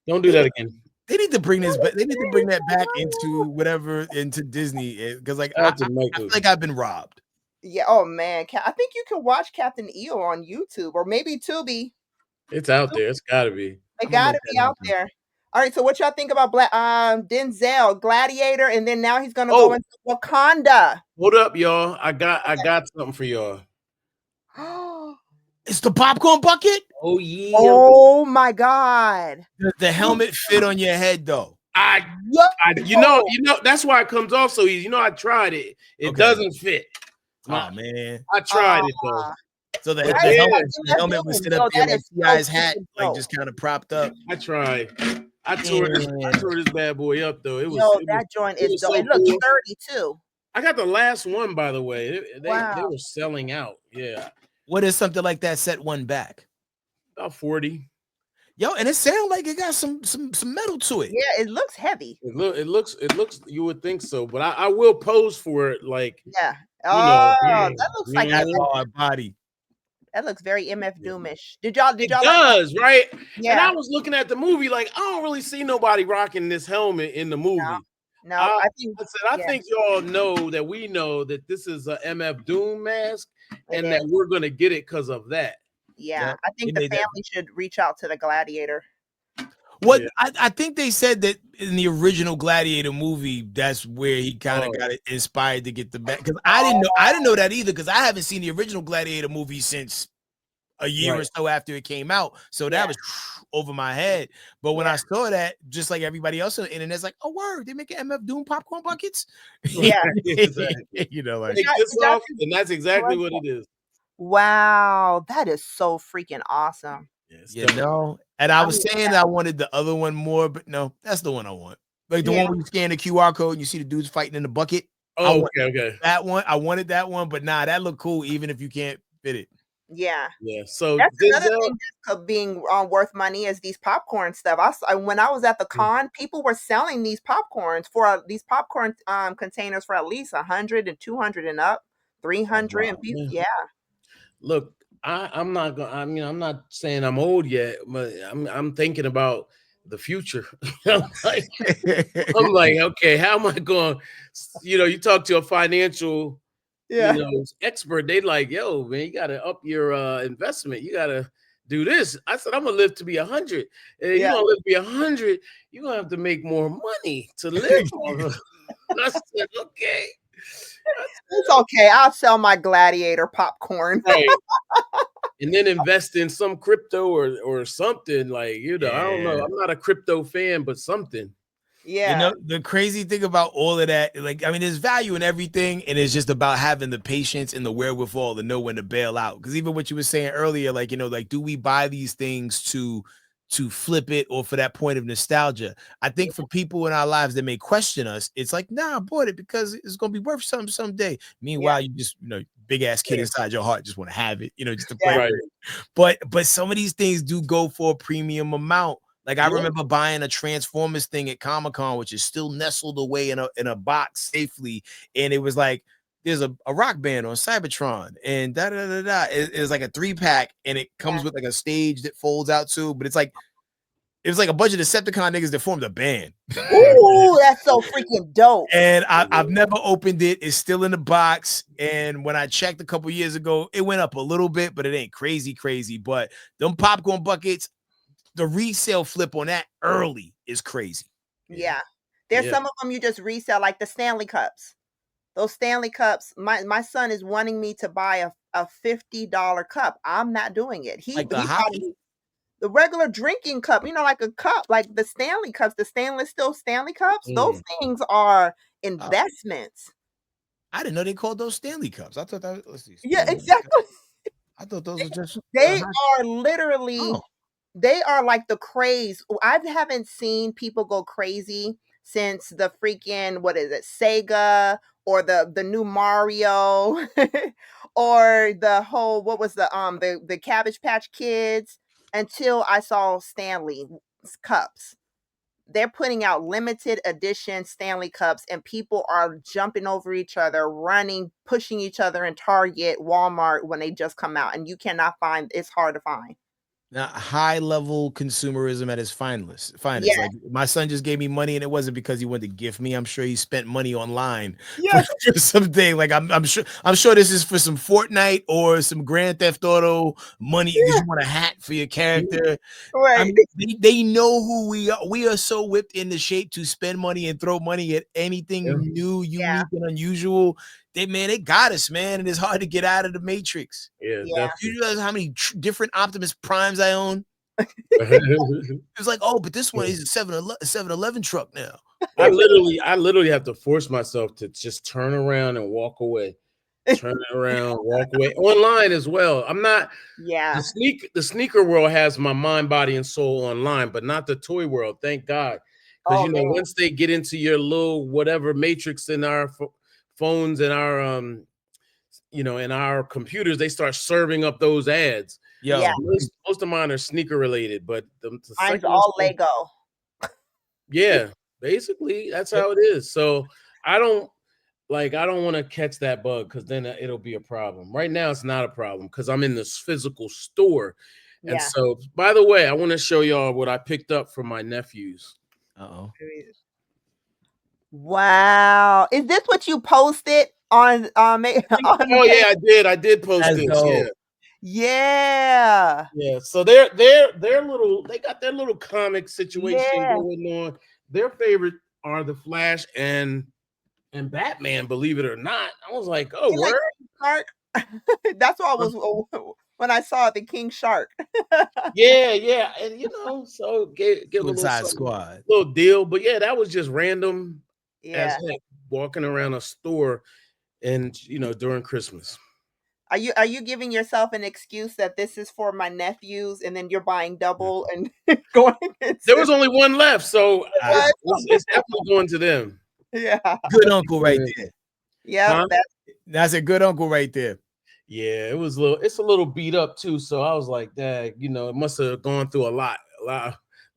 Don't do that again. They need to bring this back. They need to bring that back into whatever into Disney because like Shout out to I Michael. feel like I've been robbed. yeah. Oh man, I think you can watch Captain EO on YouTube or maybe Tubi. It's out there. It's gotta be. It I'm gonna got make to be that out happen. there. All right, so what y'all think about Denzel, Gladiator, and then now he's gonna Oh. go into Wakanda. Hold up, y'all. I got something for y'all. It's the popcorn bucket. Oh yeah. Oh my God! The helmet fit on your head though. You know, that's why it comes off so easy. You know, I tried it. It Okay. doesn't fit. Oh man. I tried it though. So the But yeah. helmet was sit up there like T.I.'s hat, like just kind of propped up. I tried. I tore this bad boy up though. It was that joint it is was dope. so It looks cool. sturdy too. I got the last one, by the way. They Wow. were selling out. Yeah. What is something like that set one back? About 40. Yo, and it sounds like it got some metal to it. Yeah, it looks heavy. It looks you would think so, but I will pose for it like Yeah. you know, that looks like That's MF, hard body. that looks very MF Doomish. Did y'all it does, right? Yeah. And I was looking at the movie like I don't really see nobody rocking this helmet in the movie. No, I yeah. think y'all know that we know that this is a MF Doom mask It and that is. we're gonna get it because of that. Yeah, Yep, I think they the made that. family should reach out to the Gladiator. What Yeah. I think they said that in the original Gladiator movie, that's where he kind of got it inspired to get the back. Because I didn't know that either. Because I haven't seen the original Gladiator movie since a year or so after it came out. So that was over my head. But when I saw that, just like everybody else on the internet's like, oh word, they making MF Doom popcorn buckets. Yeah. Exactly. You know, like Take this off, and that's exactly what it is. Wow, that is so freaking awesome. you know. And I was saying that I wanted the other one more, but no, that's the one I want. Like the one where you scan the QR code and you see the dudes fighting in the bucket. Oh, okay. That one, I wanted that one, but nah, that looked cool even if you can't fit it. Yeah. Yeah. So that's another thing that's being worth money is these popcorn stuff. When I was at the con, people were selling these popcorns for these popcorn containers for at least 100 and 200 and up, 300 and people, yeah. Look, I'm not gonna. I mean, I'm not saying I'm old yet, but I'm thinking about the future. I'm like, okay, how am I going? You talk to a financial, expert. They like, yo, man, you got to up your investment. You got to do this. I said, I'm gonna live to be 100. And you're gonna live to be 100. You're gonna have to make more money to live. I said, okay. It's okay. I'll sell my Gladiator popcorn. Right. And then invest in some crypto or something like, I don't know. I'm not a crypto fan, but something. Yeah. You know, the crazy thing about all of that, like, I mean, there's value in everything, and it's just about having the patience and the wherewithal to know when to bail out. Because even what you were saying earlier, like, like, do we buy these things to flip it or for that point of nostalgia? I think for people in our lives that may question us, it's like, nah, I bought it because it's gonna be worth something someday. Meanwhile, you just, big ass kid inside your heart just want to have it, just to play with it. But some of these things do go for a premium amount. Like I remember buying a Transformers thing at Comic-Con, which is still nestled away in a box safely, and it was like there's a rock band on Cybertron, and It was like a 3-pack, and it comes with like a stage that folds out too. But it was like a bunch of Decepticon niggas that formed a band. Ooh, that's so freaking dope. And I've never opened it. It's still in the box. And when I checked a couple years ago, it went up a little bit, but it ain't crazy. But them popcorn buckets, the resale flip on that early is crazy. Yeah. There's some of them you just resell, like the Stanley Cups. Those Stanley Cups, my son is wanting me to buy a $50 cup. I'm not doing it. The regular drinking cup, like a cup, like the Stanley Cups, the stainless steel Stanley Cups, those things are investments. I didn't know they called those Stanley Cups. I thought that was, let's see. Yeah, exactly. I thought those were just they are literally they are like the craze. I haven't seen people go crazy since the freaking, what is it, Sega, or the new Mario, or the whole, what was the Cabbage Patch Kids, until I saw Stanley cups. They're putting out limited edition Stanley cups, and people are jumping over each other, running, pushing each other in Target, Walmart when they just come out, and you cannot find. It's hard to find. Now, high level consumerism at its finest. Yeah, Like my son just gave me money, and it wasn't because he wanted to gift me. I'm sure he spent money online for, yes, for something. Like I'm sure this is for some Fortnite or some Grand Theft Auto money because you want a hat for your character. I right. mean, they know who we are. We are so whipped into shape to spend money and throw money at anything Yeah. new, Yeah, unique, and unusual. They got us, man, and it's hard to get out of the matrix. Yeah, yeah. Do you realize how many different Optimus Primes I own? definitely. It's like, oh, but this one is a 7-Eleven truck now. I literally have to force myself to just turn around and walk away. Turn around, walk away. Online as well. I'm not Yeah. the sneaker world has my mind, body, and soul online, but not the toy world. Thank God, because Oh man. once they get into your little whatever matrix in our phones and our in our computers, they start serving up those ads. Yo, Yeah. Most of mine are sneaker related, but the Mine's secular all stuff, Lego. yeah, basically that's how it is. So I don't I don't want to catch that bug because then it'll be a problem. Right now, it's not a problem because I'm in this physical store. And Yeah. so, by the way, I want to show y'all what I picked up from my nephews. uh-oh. Wow. Is this what you posted on on the Oh page? yeah, I did post That's this. Yeah, dope. Yeah. yeah. So they're little. They got their little comic situation Yeah. going on. Their favorite are the Flash and Batman. Believe it or not, I was like, oh, They like word. King Shark. That's what I was when I saw the King Shark. Yeah, yeah, and so give a little Suicide something, Squad. little deal. But yeah, that was just random as Yeah. heck walking around a store and during Christmas. Are you giving yourself an excuse that this is for my nephews, and then you're buying double and going There into was only one left, so Ah, it's definitely going to them. yeah. good uncle right there. Yep. Huh? That's a good uncle right there. Yeah, it's a little beat up too. So I was like, that it must have gone through a lot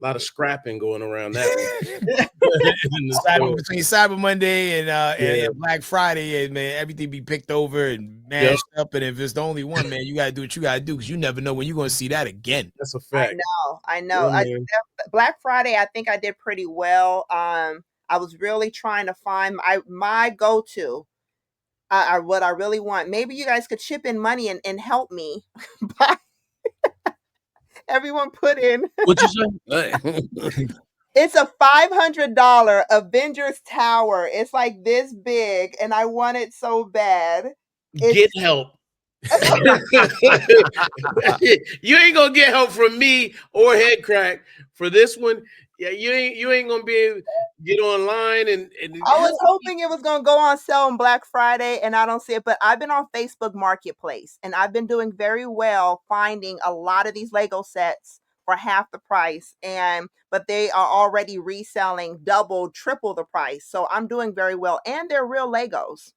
of scrapping going around that one. In the store. Between Cyber Monday Yeah, and Black Friday, and man, everything be picked over and yep, mashed up. And if it's the only one, man, you gotta do what you gotta do because you never know when you're gonna see that again. that's a I fact. know. I know. Yeah, man. Black Friday, I think I did pretty well. I was really trying to find my go to. What I really want. Maybe you guys could chip in money and help me. Buy- Everyone put in. What you say? It's a $500 Avengers Tower. It's like this big, and I want it so bad. It's Get help. You ain't gonna get help from me or Head Crack for this one. Yeah, you ain't gonna be able to get online and I was help. hoping it was gonna go on sale on Black Friday, and I don't see it. But I've been on Facebook Marketplace, and I've been doing very well finding a lot of these Lego sets for half the price, but they are already reselling double, triple the price. So I'm doing very well, and they're real Legos.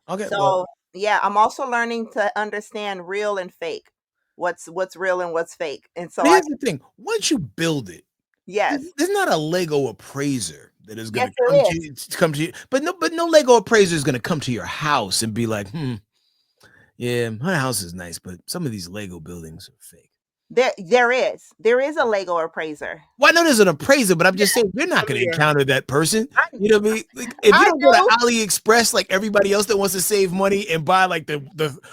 Okay, well, So yeah, I'm also learning to understand real and fake. What's real and what's fake, and so but I here's the thing: once you build it, yes, there's not a Lego appraiser that is yes gonna there is. come to you. But no Lego appraiser is gonna come to your house and be like, yeah, my house is nice, but some of these Lego buildings are fake. There is a Lego appraiser. Well, I know there's an appraiser, but I'm just saying you're not Come going to here. encounter that person. I, You know what I mean? Like, if you I don't go to do. AliExpress like everybody else that wants to save money and buy like the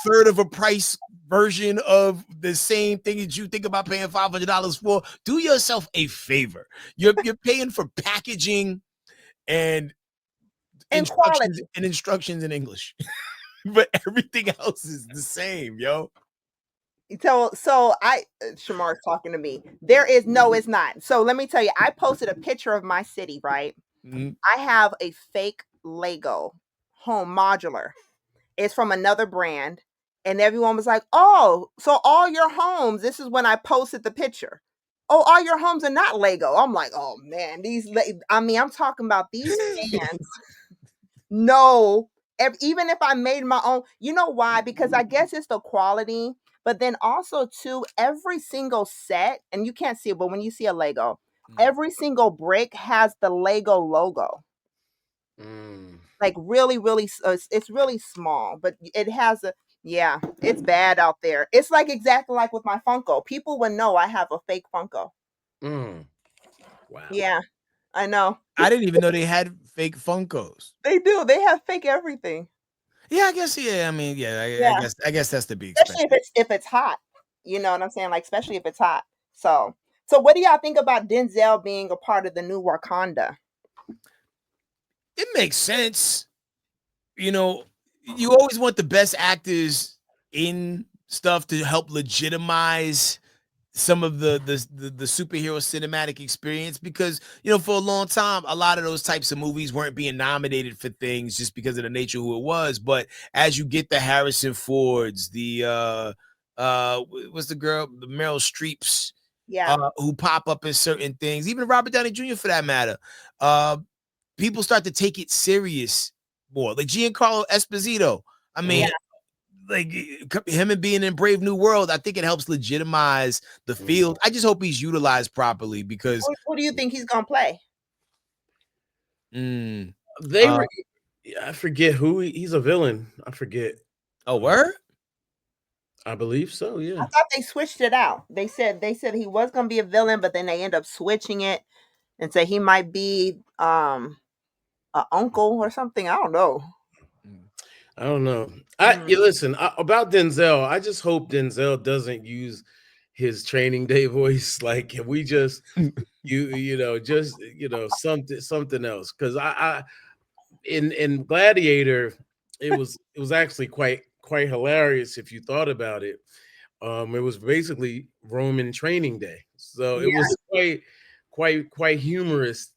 third of a price version of the same thing that you think about paying $500 for, do yourself a favor. You're paying for packaging and And quality. instructions in English, but everything else is the same, yo. So Shamar's talking to me. There is no, it's not. So let me tell you, I posted a picture of my city, right? Mhm. I have a fake Lego home modular. It's from another brand. And everyone was like, oh, so all your homes, this is when I posted the picture. oh, all your homes are not Lego. I'm like, oh man, I mean, I'm talking about these fans. No, even if I made my own, you know why? Because I guess it's the quality, but then also too, every single set, and you can't see it, but when you see a Lego, every single brick has the Lego logo. Mm. Like really, really, it's really small, but it has a, yeah, it's bad out there. It's like exactly like with my Funko. People would know I have a fake Funko. Mm. Wow. Yeah, I know. I didn't even know they had fake Funkos. They do. They have fake everything. Yeah, I guess. Yeah, I mean, yeah, Yeah. I guess that's to be Especially expected. if it's hot. You know what I'm saying? Like especially if it's hot. So what do y'all think about Denzel being a part of the new Wakanda? It makes sense. You know, you always want the best actors in stuff to help legitimize some of the superhero cinematic experience, because for a long time a lot of those types of movies weren't being nominated for things just because of the nature of who it was. But as you get the Harrison Fords, the what's the girl, the Meryl Streeps, Yeah. who pop up in certain things, even Robert Downey Jr. for that matter, uh people start to take it serious more, like Giancarlo Esposito. I Yeah. mean, like him and being in Brave New World, I think it helps legitimize the field. I just hope he's utilized properly because Who do you think he's gonna play? mm, They uh, were. I forget who he's a villain. I forget. oh, word? I believe so. I Yeah. thought they switched it out. They said he was gonna be a villain, but then they end up switching it and say he might be a uncle or something. I don't know. I don't know. Mm. Listen about Denzel. I just hope Denzel doesn't use his training day voice. Like, can we just something else? Because I in Gladiator, it was actually quite hilarious if you thought about it. It was basically Roman training day, so it Yeah, was quite humorous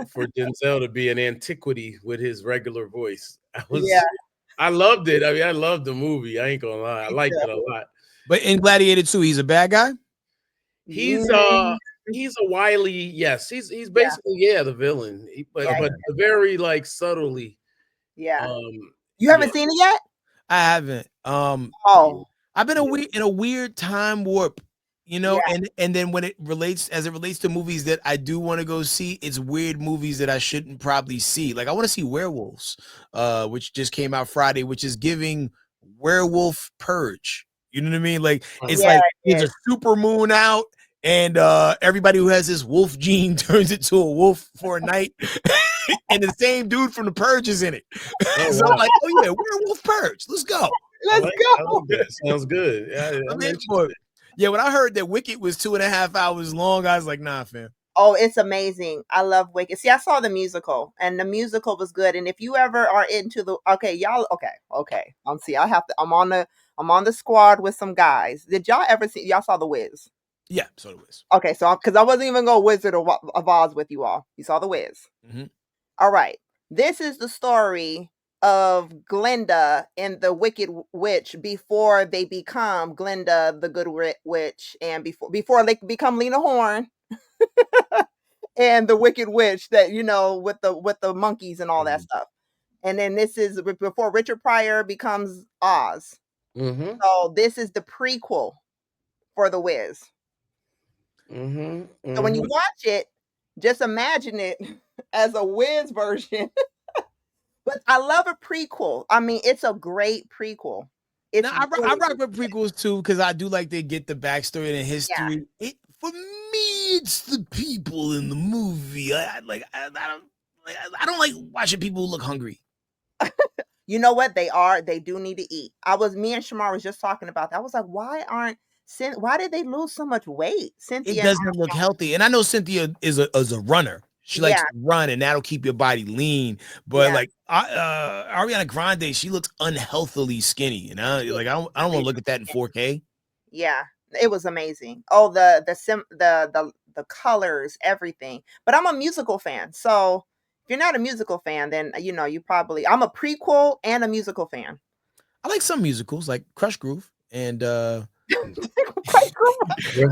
for Denzel to be an antiquity with his regular voice. yeah, I loved it. I mean, I loved the movie. I ain't gonna lie, I me liked it a too. lot. But in Gladiator 2, he's a bad guy. He's Mm, he's a wily, yes. He's yeah, basically the villain, but yeah, Okay, very like subtly. yeah. Um, You yeah, haven't seen it yet? I haven't. yeah, Oh, I've been yeah. in a weird time warp, yeah, and then when it relates to movies that I do want to go see, it's weird movies that I shouldn't probably see. Like I want to see Werewolves, which just came out Friday, which is giving werewolf purge. You know what I mean? Like it's yeah. like It there's a is. super moon out, and everybody who has this wolf gene turns into a wolf for a night. And the same dude from the Purge is in it. Oh So I'm wow, like, oh yeah, werewolf purge. Let's go. Let's I go. like that. Sounds good. Yeah, I'm I'm in for it. interested. Yeah, when I heard that Wicked was 2.5 hours long, I was like, nah, fam. Oh, it's amazing. I love Wicked. See, I saw the musical, and the musical was good. And if you ever are into the okay, y'all, okay. See, I have to. I'm on the squad with some guys. Did y'all ever see? Y'all saw the Wiz? Yeah, so it was. Okay, so because I wasn't even going Wizard of Oz with you all. You saw the Wiz. Mhm. All right. This is the story of Glinda and the Wicked Witch before they become Glinda the Good Witch, and before they become Lena Horne and the Wicked Witch, that with the monkeys and all that Mhm. stuff. And then this is before Richard Pryor becomes Oz. Mhm. So this is the prequel for the Wiz. Mhm. So when you Mhm. watch it, just imagine it as a Wiz version. But I love a prequel. I mean, it's a great prequel. It's Now I really, rock really with prequels too because I do like to get the backstory and the yeah. history. For me, it's the people in the movie. I don't like watching people look hungry. You know what? They do need to eat. Me and Shamar was just talking about that. I was like, why did they lose so much weight? It Cynthia and doesn't look healthy. And I know Cynthia is a runner. She likes yeah, to run, and that'll keep your body lean. But yeah. like Ariana Grande, she looks unhealthily skinny. Like I don't want to look at that in 4K. Yeah, it was amazing. Oh, the colors, everything. But I'm a musical fan. So if you're not a musical fan, then you probably I'm a prequel and a musical fan. I like some musicals like Crush Groove and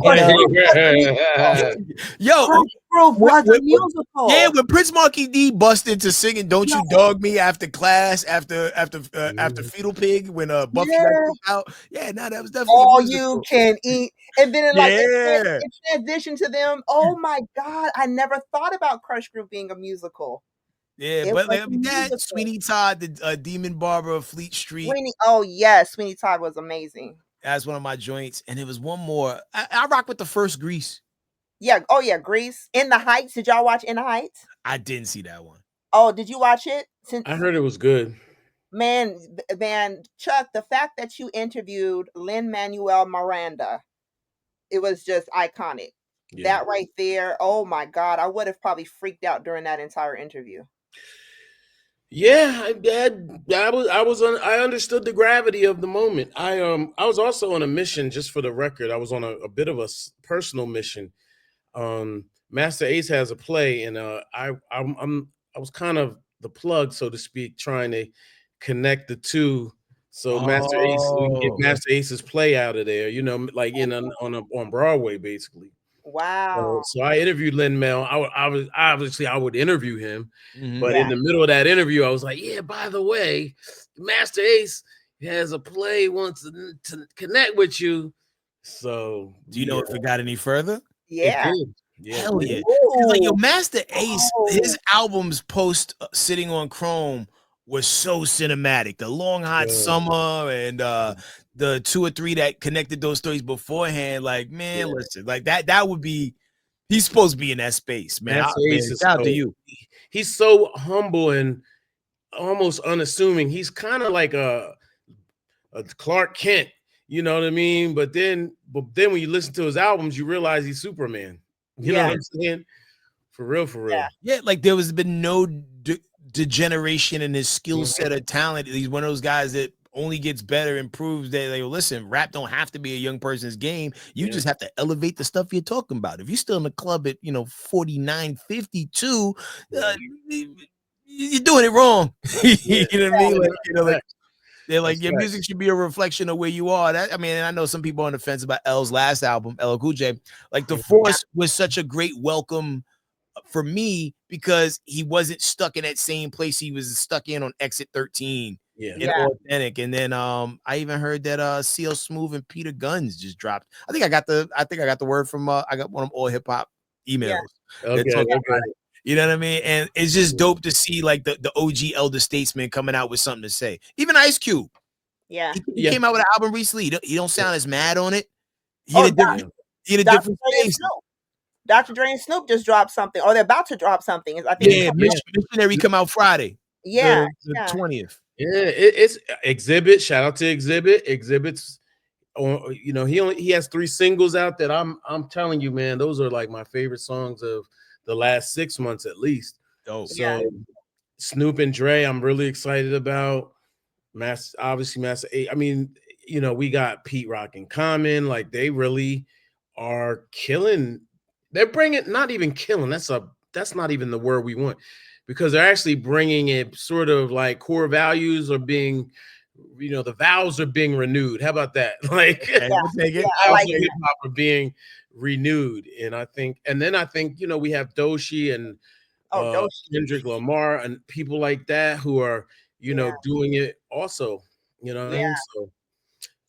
Crush And, Groove was a musical. yo, Crush Groove was a yeah, musical. when Prince Marky D bust into singing "Don't You No. Dog Me" after class, after Mhm. Fetal Pig, when Buffy got Yeah. kicked out, yeah, no, that was definitely a All you musical. can eat. And then Yeah, it transitioned to them. Oh my God. I never thought about Crush Groove being a musical. yeah, It but was like a that, musical. Sweeney Todd, the Demon Barber of Fleet Street, Sweeney, oh yes, Sweeney Todd was amazing. that's one of my joints, and there was one more. I rock with the first Grease. Yeah. Oh yeah, Grease. In the Heights. Did y'all watch In the Heights? I didn't see that one. Oh, did you watch it? I Since heard it was good. man, Chuck, the fact that you interviewed Lin Manuel Miranda, it was just iconic. Yeah. That right there. Oh my God, I would have probably freaked out during that entire interview. Yeah, I understood the gravity of the moment. I was also on a mission, just for the record. I was on a bit of a personal mission. Master Ace has a play, and I was kind of the plug, so to speak, trying to connect the two. So Master Ace, we can get Oh, Master Ace's play out of there, you know, like on Broadway, basically. Wow. So I interviewed Lin Mel. I would interview him, mhm. but in Yeah. the middle of that interview, I was like, "Yeah, by the way, Master Ace has a play wants to connect with you." So Do you know yeah, if it got any further? it Yeah. did. Yeah, it Hell did. yeah. 'Cause like, yo, Ooh. Master Ace, Oh. his albums post sitting on Chrome was so cinematic. The Long Hot Yeah, Summer and the 2 or 3 that connected those stories beforehand. Like, man, yeah. listen, like that would be he's supposed to be in that space, man. Master Man, Ace is shout out to so you. he's so humble and almost unassuming. He's kind of like a Clark Kent, you know what I mean? But then when you listen to his albums, you realize he's Superman. You know Yeah. what I'm saying? For real, for real. Yeah, like there was been no degeneration in his skill Mhm. set or talent. He's one of those guys that only gets better, improves. That like, listen, rap don't have to be a young person's game. You Yeah, just have to elevate the stuff you're talking about. If you're still in the club at 49, 52, yeah. uh, you're doing it wrong. Yeah, You know what I mean? Like, like facts. they're like That's your music facts. should be a reflection of where you are. That I mean, I know some people on the fence about L's last album, LL Cool J. Like the Mhm. Force was such a great welcome for me because he wasn't stuck in that same place he was stuck in on Exit 13 Yeah. and Yeah. Authentic. And then I even heard that CL Smooth and Peter Guns just dropped. I think I got the word from I got one of them all hip hop Yeah. emails that Okay, talk Yeah. about okay. it. You know what I mean? And it's just Mhm. dope to see like the OG elder statesman coming out with something to say. Even Ice Cube, Yeah. he Yeah, came out with an album recently. He don't sound as mad on it. He in Oh, a different yeah. he in a Dr. different Dre and space. Snoop. Dr. Dre and Snoop just dropped something, or they're about to drop something. I think it's Yeah, coming Yeah. out. Missionary come out Friday, Yeah. the Yeah. 20th. Yeah, it's Exhibit. Shout out to Exhibit. Exhibits on, he has 3 singles out that I'm telling you, man, those are like my favorite songs of the last 6 months at least. Dope. Yeah. So Snoop and Dre, I'm really excited about. Obviously Master A. I mean, we got Pete Rock and Common, like they really are killing. They're bringing, not even killing. That's not even the word we want, because they're actually bringing it sort of like core values are being, the vows are being renewed. How about that? Like Okay, Yeah. we'll take Yeah. it. I vows like of that. hip hop are being renewed, and then I think we have Doshi and Oh, Doshi. Kendrick Lamar and people like that who are Yeah. doing it also. You know what I Yeah. mean? So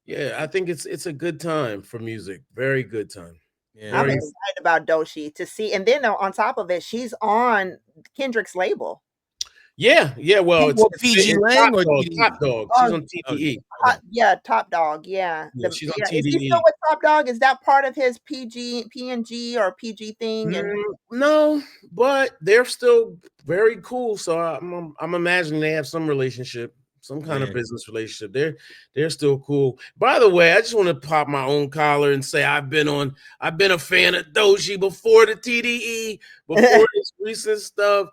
yeah, I think it's a good time for music. Very good time. Yeah, I'm Very man. excited about Doshi to see. And then on top of it, she's on Kendrick's label. yeah. Well, it's What it's, PG it's Lang Top or Dog. TDE? Top Dog. She's Oh, on Oh, TDE. okay. yeah, Top Dog. Yeah. Yeah, she's on Is he still TDE. with Top Dog? Is that part of his PNG or PG thing? And No, but they're still very cool. So I'm imagining they have some relationship, some kind of Yeah. business relationship. They're still cool. By the way, I just want to pop my own collar and say I've been a fan of Doshi before the TDE, before this recent stuff.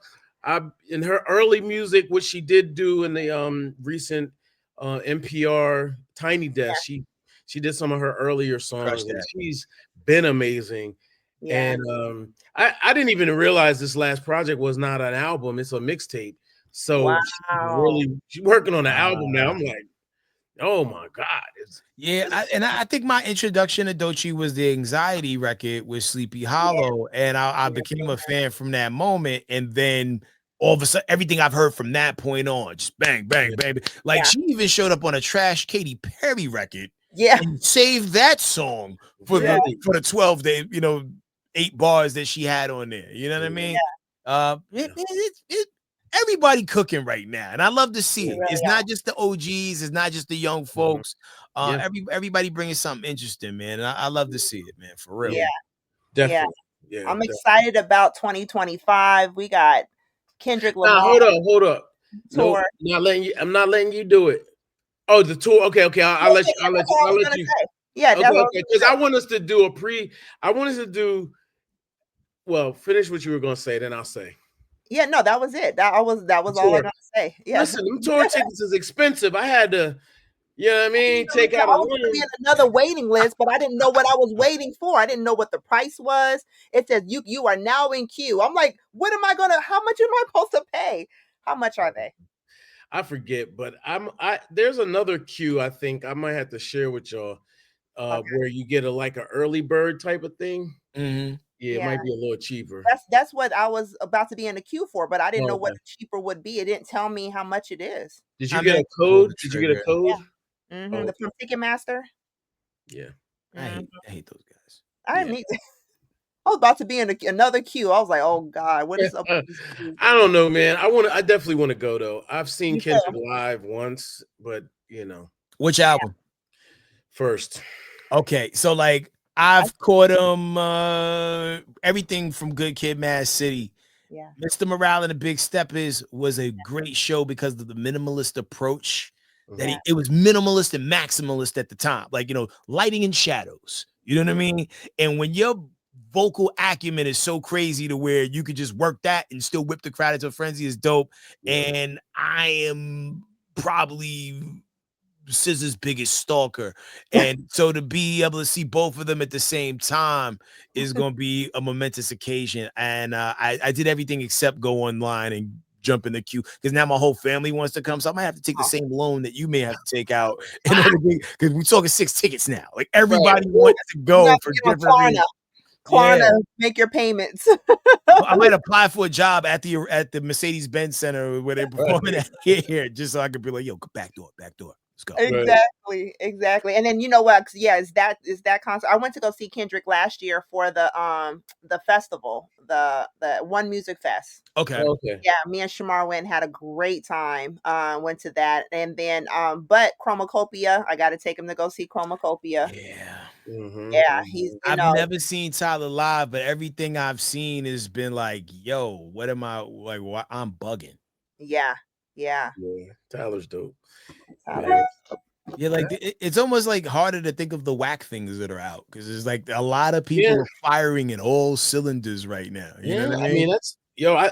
In her early music, which she did do in the recent NPR Tiny Desk, she did some of her earlier songs, Crushed and that. she's been amazing. yeah. And I didn't even realize this last project was not an album; it's a mixtape. So Wow. she's working on an album now. I'm like, Oh my God. Yeah, I think my introduction to Doechii was the Anxiety record with Sleepy Hollow, and I became a fan from that moment, and then all of a sudden, everything I've heard from that point on, just bang, bang, bang. Like Yeah. she even showed up on a trash Katy Perry record Yeah. and saved that song for Yeah. the 12 day, 8 bars that she had on there. You know what I mean? Everybody cooking right now, and I love to see it. really It's not just the OGs, it's not just the young folks. Yeah. Everybody bringing something interesting, man. And I love to see it, man, for real. Yeah. Definitely. Yeah. I'm definitely. excited about 2025. We got Kendrick Now Lamar hold up. No, tour. I'm not letting you do it. Oh, the tour. Okay. I'll let you. That's what I I'll was let gonna you. say. Yeah, Okay. that's what I was Okay. gonna Because say. I want us to do I want us to do. Well, finish what you were gonna say, then I'll say. Yeah, no, that was it. That was all I Tour. gotta say. Yeah. Listen, them tour tickets is expensive. I had to, you know what I mean, take out a I was gonna be loan. in another waiting list, but I didn't know what I was waiting for. I didn't know what the price was. It says you are now in queue. I'm like, what am I gonna? How much am I supposed to pay? How much are they? I forget, but there's another queue I think I might have to share with y'all, Okay. where you get like an early bird type of thing. Mm-hmm. Yeah, it Yeah. might be a little cheaper. That's what I was about to be in the queue for, but I didn't know what Okay. cheaper would be. It didn't tell me how much it is. Did I you get meant a to pull code? the Did you get a trigger. code? Mm-hmm. Oh, From Ticketmaster. yeah. I hate those guys. I Yeah. need. I was about to be in another queue. I was like, oh God, what is up with these queues? I don't know, man. I definitely want to go though. I've seen Me Kendrick too. live once, but Which album? first. Okay, so like I've caught him everything from Good Kid, Mad City. Yeah. Mr. Morale and the Big Steppers was a great show because of the minimalist approach that Yeah. it was minimalist and maximalist at the time, like lighting and shadows. You know what I mean? And when your vocal acumen is so crazy to where you could just work that and still whip the crowd into a frenzy is dope. Yeah. And I am probably SZA's biggest stalker. And so to be able to see both of them at the same time is going to be a momentous occasion. And I did everything except go online and jump in the queue because now my whole family wants to come. So I might have to take the same loan that you may have to take out in order to because we're talking 6 tickets now. Like everybody wants to You go gotta for get on different reasons. Klarna, Yeah. make your payments. I might apply for a job at the Mercedes-Benz Center where they're performing at here, just so I could be like, yo, back door. Let's go. Exactly. And then you know what? Yeah, is that concert. I went to go see Kendrick last year for the festival, the One Music Fest. Okay. Okay. Yeah, me and Shamar went and had a great time. Went to that. And then but Chromacopia, I gotta take him to go see Chromacopia. Yeah. Mhm, Yeah, mhm. he's I've never seen Tyler live, but everything I've seen has been like, yo, what am I like? What I'm bugging. Yeah. Yeah, Tyler's dope. Tyler. Yeah, like it's almost like harder to think of the whack things that are out because there's like a lot of people are firing in all cylinders right now. You know what I I mean? mean, that's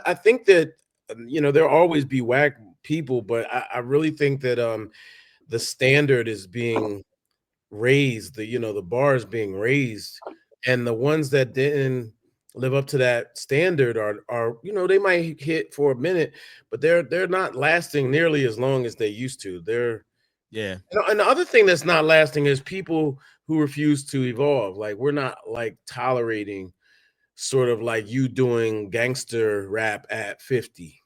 I think that there'll always be whack people, but I really think that the standard is being raised, the bar is being raised, and the ones that didn't live up to that standard are they might hit for a minute, but they're not lasting nearly as long as they used to. Yeah. And the other thing that's not lasting is people who refuse to evolve. Like we're not like tolerating sort of like you doing gangster rap at 50.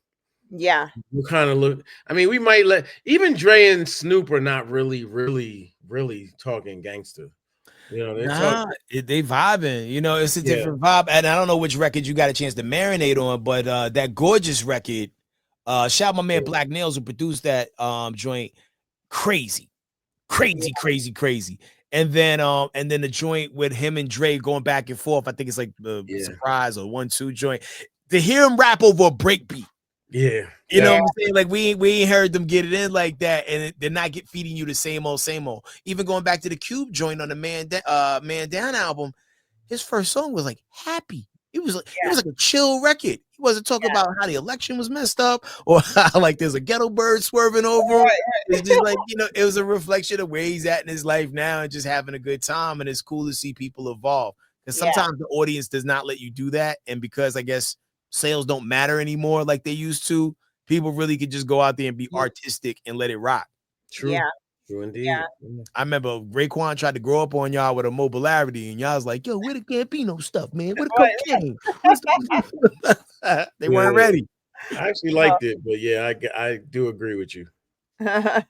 Yeah. We kind of look. I mean, we might let even Dre and Snoop are not really talking gangster. They're Nah, talking. they vibing. It's a Yeah. different vibe. And I don't know which record you got a chance to marinate on, but that gorgeous record, shout out my man Black Nails who produced that joint. Crazy. And then the joint with him and Dre going back and forth. I think it's like the surprise or 1-2 joint. To hear him rap over a breakbeat. Yeah. You know what I'm saying? Like we ain't heard them get it in like that, and they're not feeding you the same old. Even going back to the Cube joint on the Man Down album, his first song was like happy. It was like a chill record. He wasn't talking about how the election was messed up or how like there's a ghetto bird swerving over him. It's just like, it was a reflection of where he's at in his life now and just having a good time. And it's cool to see people evolve. Because sometimes the audience does not let you do that. And because I guess sales don't matter anymore like they used to, people really could just go out there and be artistic and let it rock. True. Yeah. True indeed. I remember Raekwon tried to grow up on y'all with a mobilarity, and y'all was like, "Yo, where the Gambino stuff, man? Where the Right. cocaine? What's the?" They weren't Yeah. ready. I actually liked it, but yeah, I do agree with you. Yeah,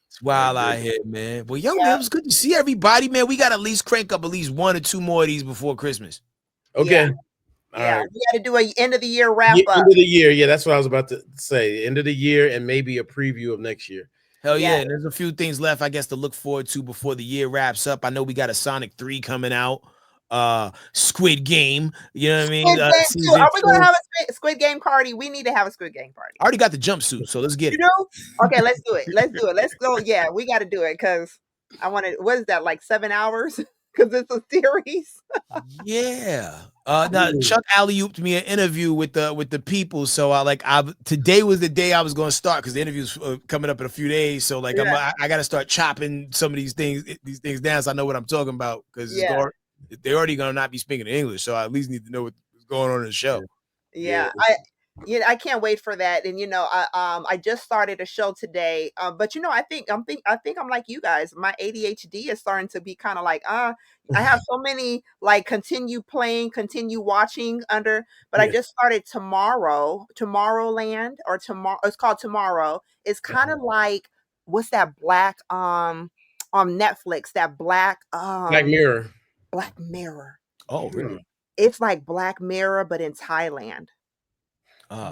It's wild I out agree. here, man. Well, yo, man, it was good to see everybody, man. We got to at least crank up at least 1 or 2 more of these before Christmas. Okay. All Yeah, right. we got to do a end of the year wrap up. End of the year. Yeah, that's what I was about to say. End of the year and maybe a preview of next year. Hell Yeah. yeah. And there's a few things left, I guess, to look forward to before the year wraps up. I know we got a Sonic 3 coming out. Squid Game, you know what I mean? Squid Game too. Season Are we going 2. to have a Squid Game party? We need to have a Squid Game party. I already got the jumpsuit, so let's get You it. do? Okay, let's do it. Let's do it. Let's go. Yeah, we got to do it because I want to. What is that? Like 7 hours? Because it's a series. Yeah. Now Chuck alley-ooped me an interview with the people. So today was the day I was going to start because the interview's coming up in a few days. So like Yeah. I got to start chopping some of these things down so I know what I'm talking about because Yeah. they're already going to not be speaking English. So I at least need to know what's going on in the show. Yeah, I can't wait for that. And I just started a show today. But I think I'm like you guys. My ADHD is starting to be kind of like, I have so many like continue playing, continue watching under, but I Yeah. just started Tomorrowland or Tomorrow. It's called Tomorrow. It's kind of like what's that black on Netflix, that black Black Mirror. Black Mirror. Oh, really? It's like Black Mirror, but in Thailand.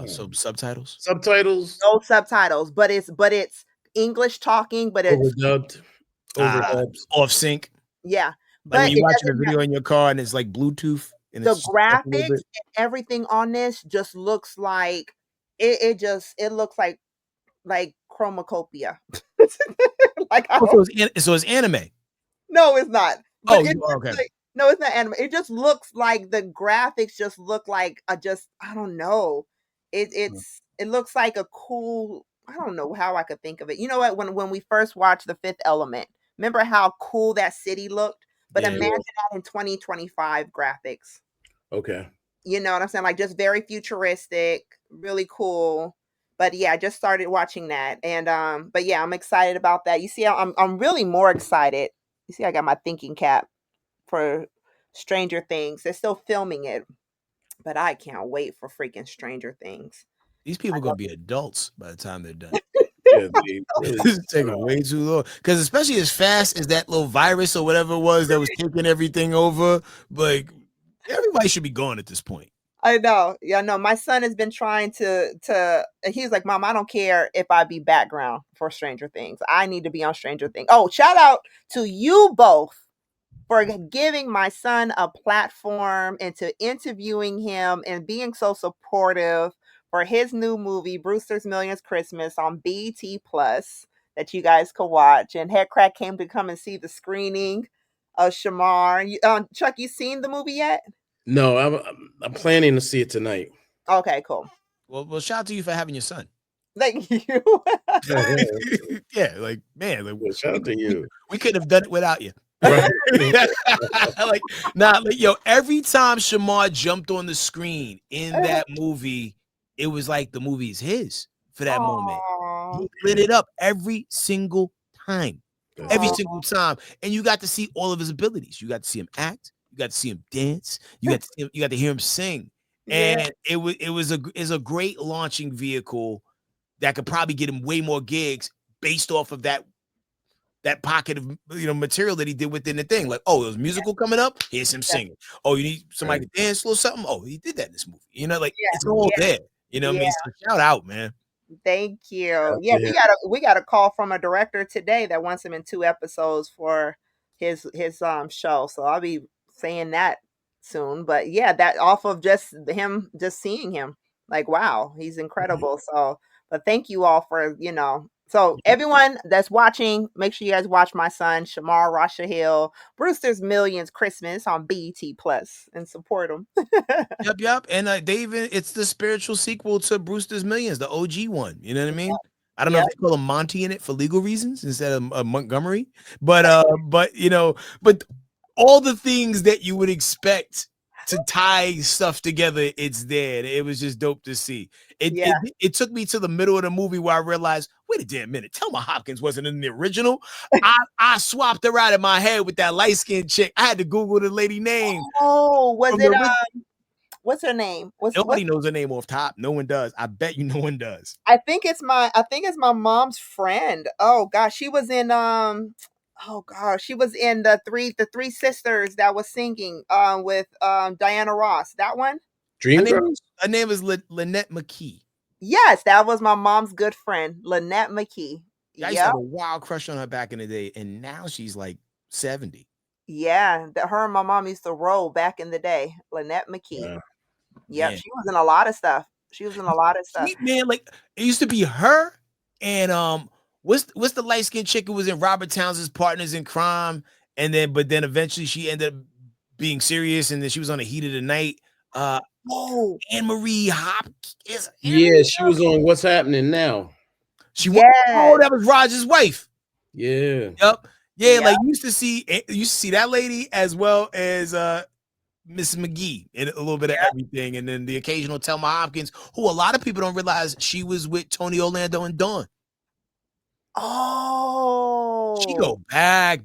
So subtitles? Subtitles, No subtitles, but it's English talking, but it's overdubbed, overdubs. Off sync. yeah. Like when But you're it watching a doesn't video in your car and it's like Bluetooth and the it's just off a little graphics bit. and everything on this just looks like it looks like chromacopia. Like I Oh, don't, so it's anime. no, it's not. But Oh, it's okay. like, no, it's not anime. It just looks like the graphics just look like I don't know. It looks like a cool. I don't know how I could think of it. You know what? When we first watched The Fifth Element, remember how cool that city looked? But Yeah. imagine that in 2025 graphics. Okay. You know what I'm saying? Like just very futuristic, really cool. But yeah, I just started watching that, and but yeah, I'm excited about that. You see, I'm really more excited. You see, I got my thinking cap for Stranger Things. They're still filming it, but I can't wait for freaking Stranger Things. These people are gonna be adults by the time they're done. Yeah, they really This is taking way too long. Because especially as fast as that little virus or whatever it was that was taking everything over, like everybody should be gone at this point. I know. Yeah, no. My son has been trying to he's like, Mom, I don't care if I be background for Stranger Things. I need to be on Stranger Things. Oh, shout out to you both for giving my son a platform and to interviewing him and being so supportive for his new movie, Brewster's Millions Christmas on BET Plus that you guys could watch. And Headcrack came to come and see the screening of Shamar. Chuck, you seen the movie yet? No, I'm planning to see it tonight. Okay, cool. Well, shout out to you for having your son. Thank you. Yeah, like man, like Well, shout out to you. we couldn't have done it without you. Right. Like every time Shamar jumped on the screen in that movie, it was like the movie is his for that moment. Aw. He lit it up every single time. Every Aw. single time. And you got to see all of his abilities. You got to see him act, you got to see him dance, you got to hear him sing. Yeah. And it was a great launching vehicle that could probably get him way more gigs based off of that pocket of material that he did within the thing. Like, oh, there's musical coming up, here's him singing. Oh, you need somebody to dance a little something. Oh, he did that in this movie. It's all there. You know what I mean? So shout out, man. Thank you. Yeah, we got a call from a director today that wants him in 2 episodes for his show. So I'll be saying that soon. But yeah, that off of just seeing him. Like, wow, he's incredible. So but thank you all for, so everyone that's watching, make sure you guys watch my son, Shamar Rasha Hill, Brewster's Millions Christmas on BET Plus and support him. Yep. And it's the spiritual sequel to Brewster's Millions, the OG one. You know what I mean? I don't know if they call him Monty in it for legal reasons instead of Montgomery, but all the things that you would expect to tie stuff together, it's there. It was just dope to see. Yeah. It took me to the middle of the movie where I realized, wait a damn minute, Thelma Hopkins wasn't in the original. I swapped her out in my head with that light skinned chick. I had to Google the lady name. Oh, was From it the what's her name? Nobody knows her name off top. No one does. I bet you no one does. I think it's my mom's friend. Oh gosh, she was in oh gosh, she was in the three sisters that was singing with Diana Ross. That one? Dreamgirls. Her name is Lynette McKee. Yes, that was my mom's good friend, Lynette McKee. I used to Yeah. have a wild crush on her back in the day, and now she's like 70. Yeah, her and my mom used to roll back in the day. Lynette McKee. Wow. Yep, Man. she was in a lot of stuff. She was in a lot of stuff. Sweet man, like it used to be her and what's the light skinned chick who was in Robert Townsend's Partners in Crime, and then eventually she ended up being serious, and then she was on the Heat of the Night. Oh, Anne Marie Hopkins. Yeah, she was on What's Happening Now. She was, oh, yes. that was Roger's wife. Yeah. Yep. Yeah, Yeah. like you used to see that lady as well as Miss McGee and a little bit of everything, and then the occasional Thelma Hopkins, who a lot of people don't realize she was with Tony Orlando and Dawn. Oh, She go back.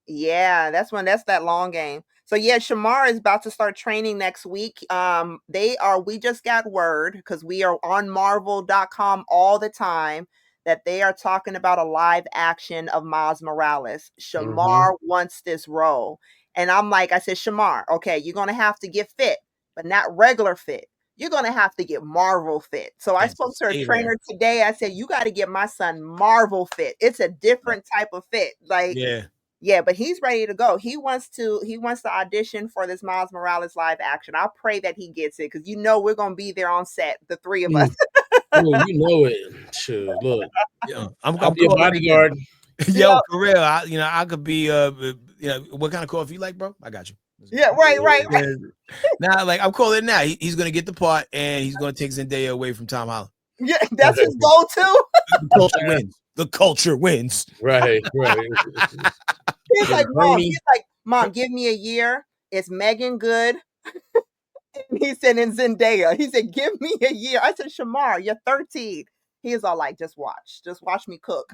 yeah, that's that long game. So yeah, Shamar is about to start training next week. We just got word because we are on Marvel.com all the time that they are talking about a live action of Miles Morales. Shamar wants this role. And I'm like, I said, Shamar, okay, you're gonna have to get fit, but not regular fit. You're gonna have to get Marvel fit. So I And spoke to stay her trainer today. I said, you got to get my son Marvel fit. It's a different type of fit. Like, Yeah. yeah, but he's ready to go. He wants to audition for this Miles Morales live action. I pray that he gets it because we're gonna be there on set, the three of us. Oh, you know it. Sure, look. Yeah. I'm I'll be a calling bodyguard. Yo, for real. I could be what kind of coffee you like, bro? I got you. Yeah, right. Now, like I'm calling it now. He's gonna get the part and he's gonna take Zendaya away from Tom Holland. Yeah, that's his goal too. The culture wins. The culture wins. Right. He's like, Mom, give me a year. It's Megan good. He said in Zendaya. He said, give me a year. I said, Shamar, you're 13. He is all like, just watch me cook.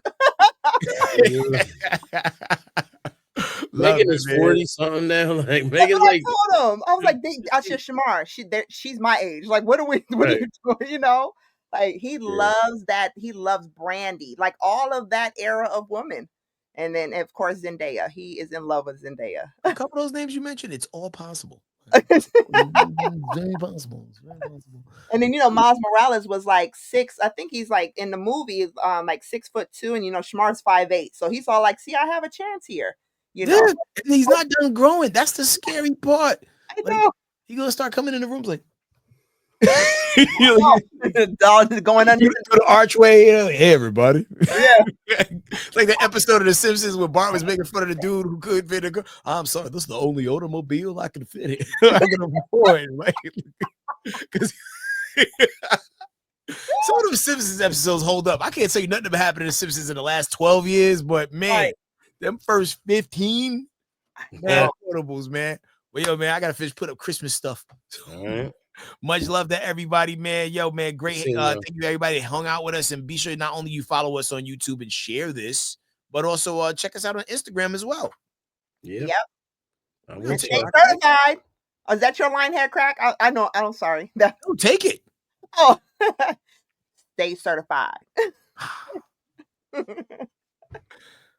Megan is 40 something now. Like Megan's That's what like I told him. I was like, I said, Shamar, she's my age. Like, what are you doing? Like he loves that. He loves Brandy, like all of that era of women. And then of course Zendaya. He is in love with Zendaya. A couple of those names you mentioned, it's all possible. It's very possible. It's very possible. And then Miles Morales was like 6. I think he's like in the movie, like 6'2", and Shamar's 5'8". So he's all like, see, I have a chance here. Yeah, and he's not done growing. That's the scary part. I Like, know. he gonna start coming in the rooms like Dog going under through the archway. Hey everybody. Yeah. It's like the episode of The Simpsons where Bart was making fun of the dude who couldn't fit a girl. I'm sorry, this is the only automobile I can fit in. I can afford, right? Because some of the Simpsons episodes hold up. I can't tell you nothing about happened in The Simpsons in the last 12 years, but man, them first 15, man, quotables, man. Well, yo, man, I gotta put up Christmas stuff. all right. Much love to everybody, man. Yo, man, great. Thank you everybody that hung out with us, and be sure not only you follow us on YouTube and share this, but also check us out on Instagram as well. Yep. I will And take stay it. certified. Oh, is that your line head crack? I know. I'm sorry. Oh, take it. Oh, stay certified.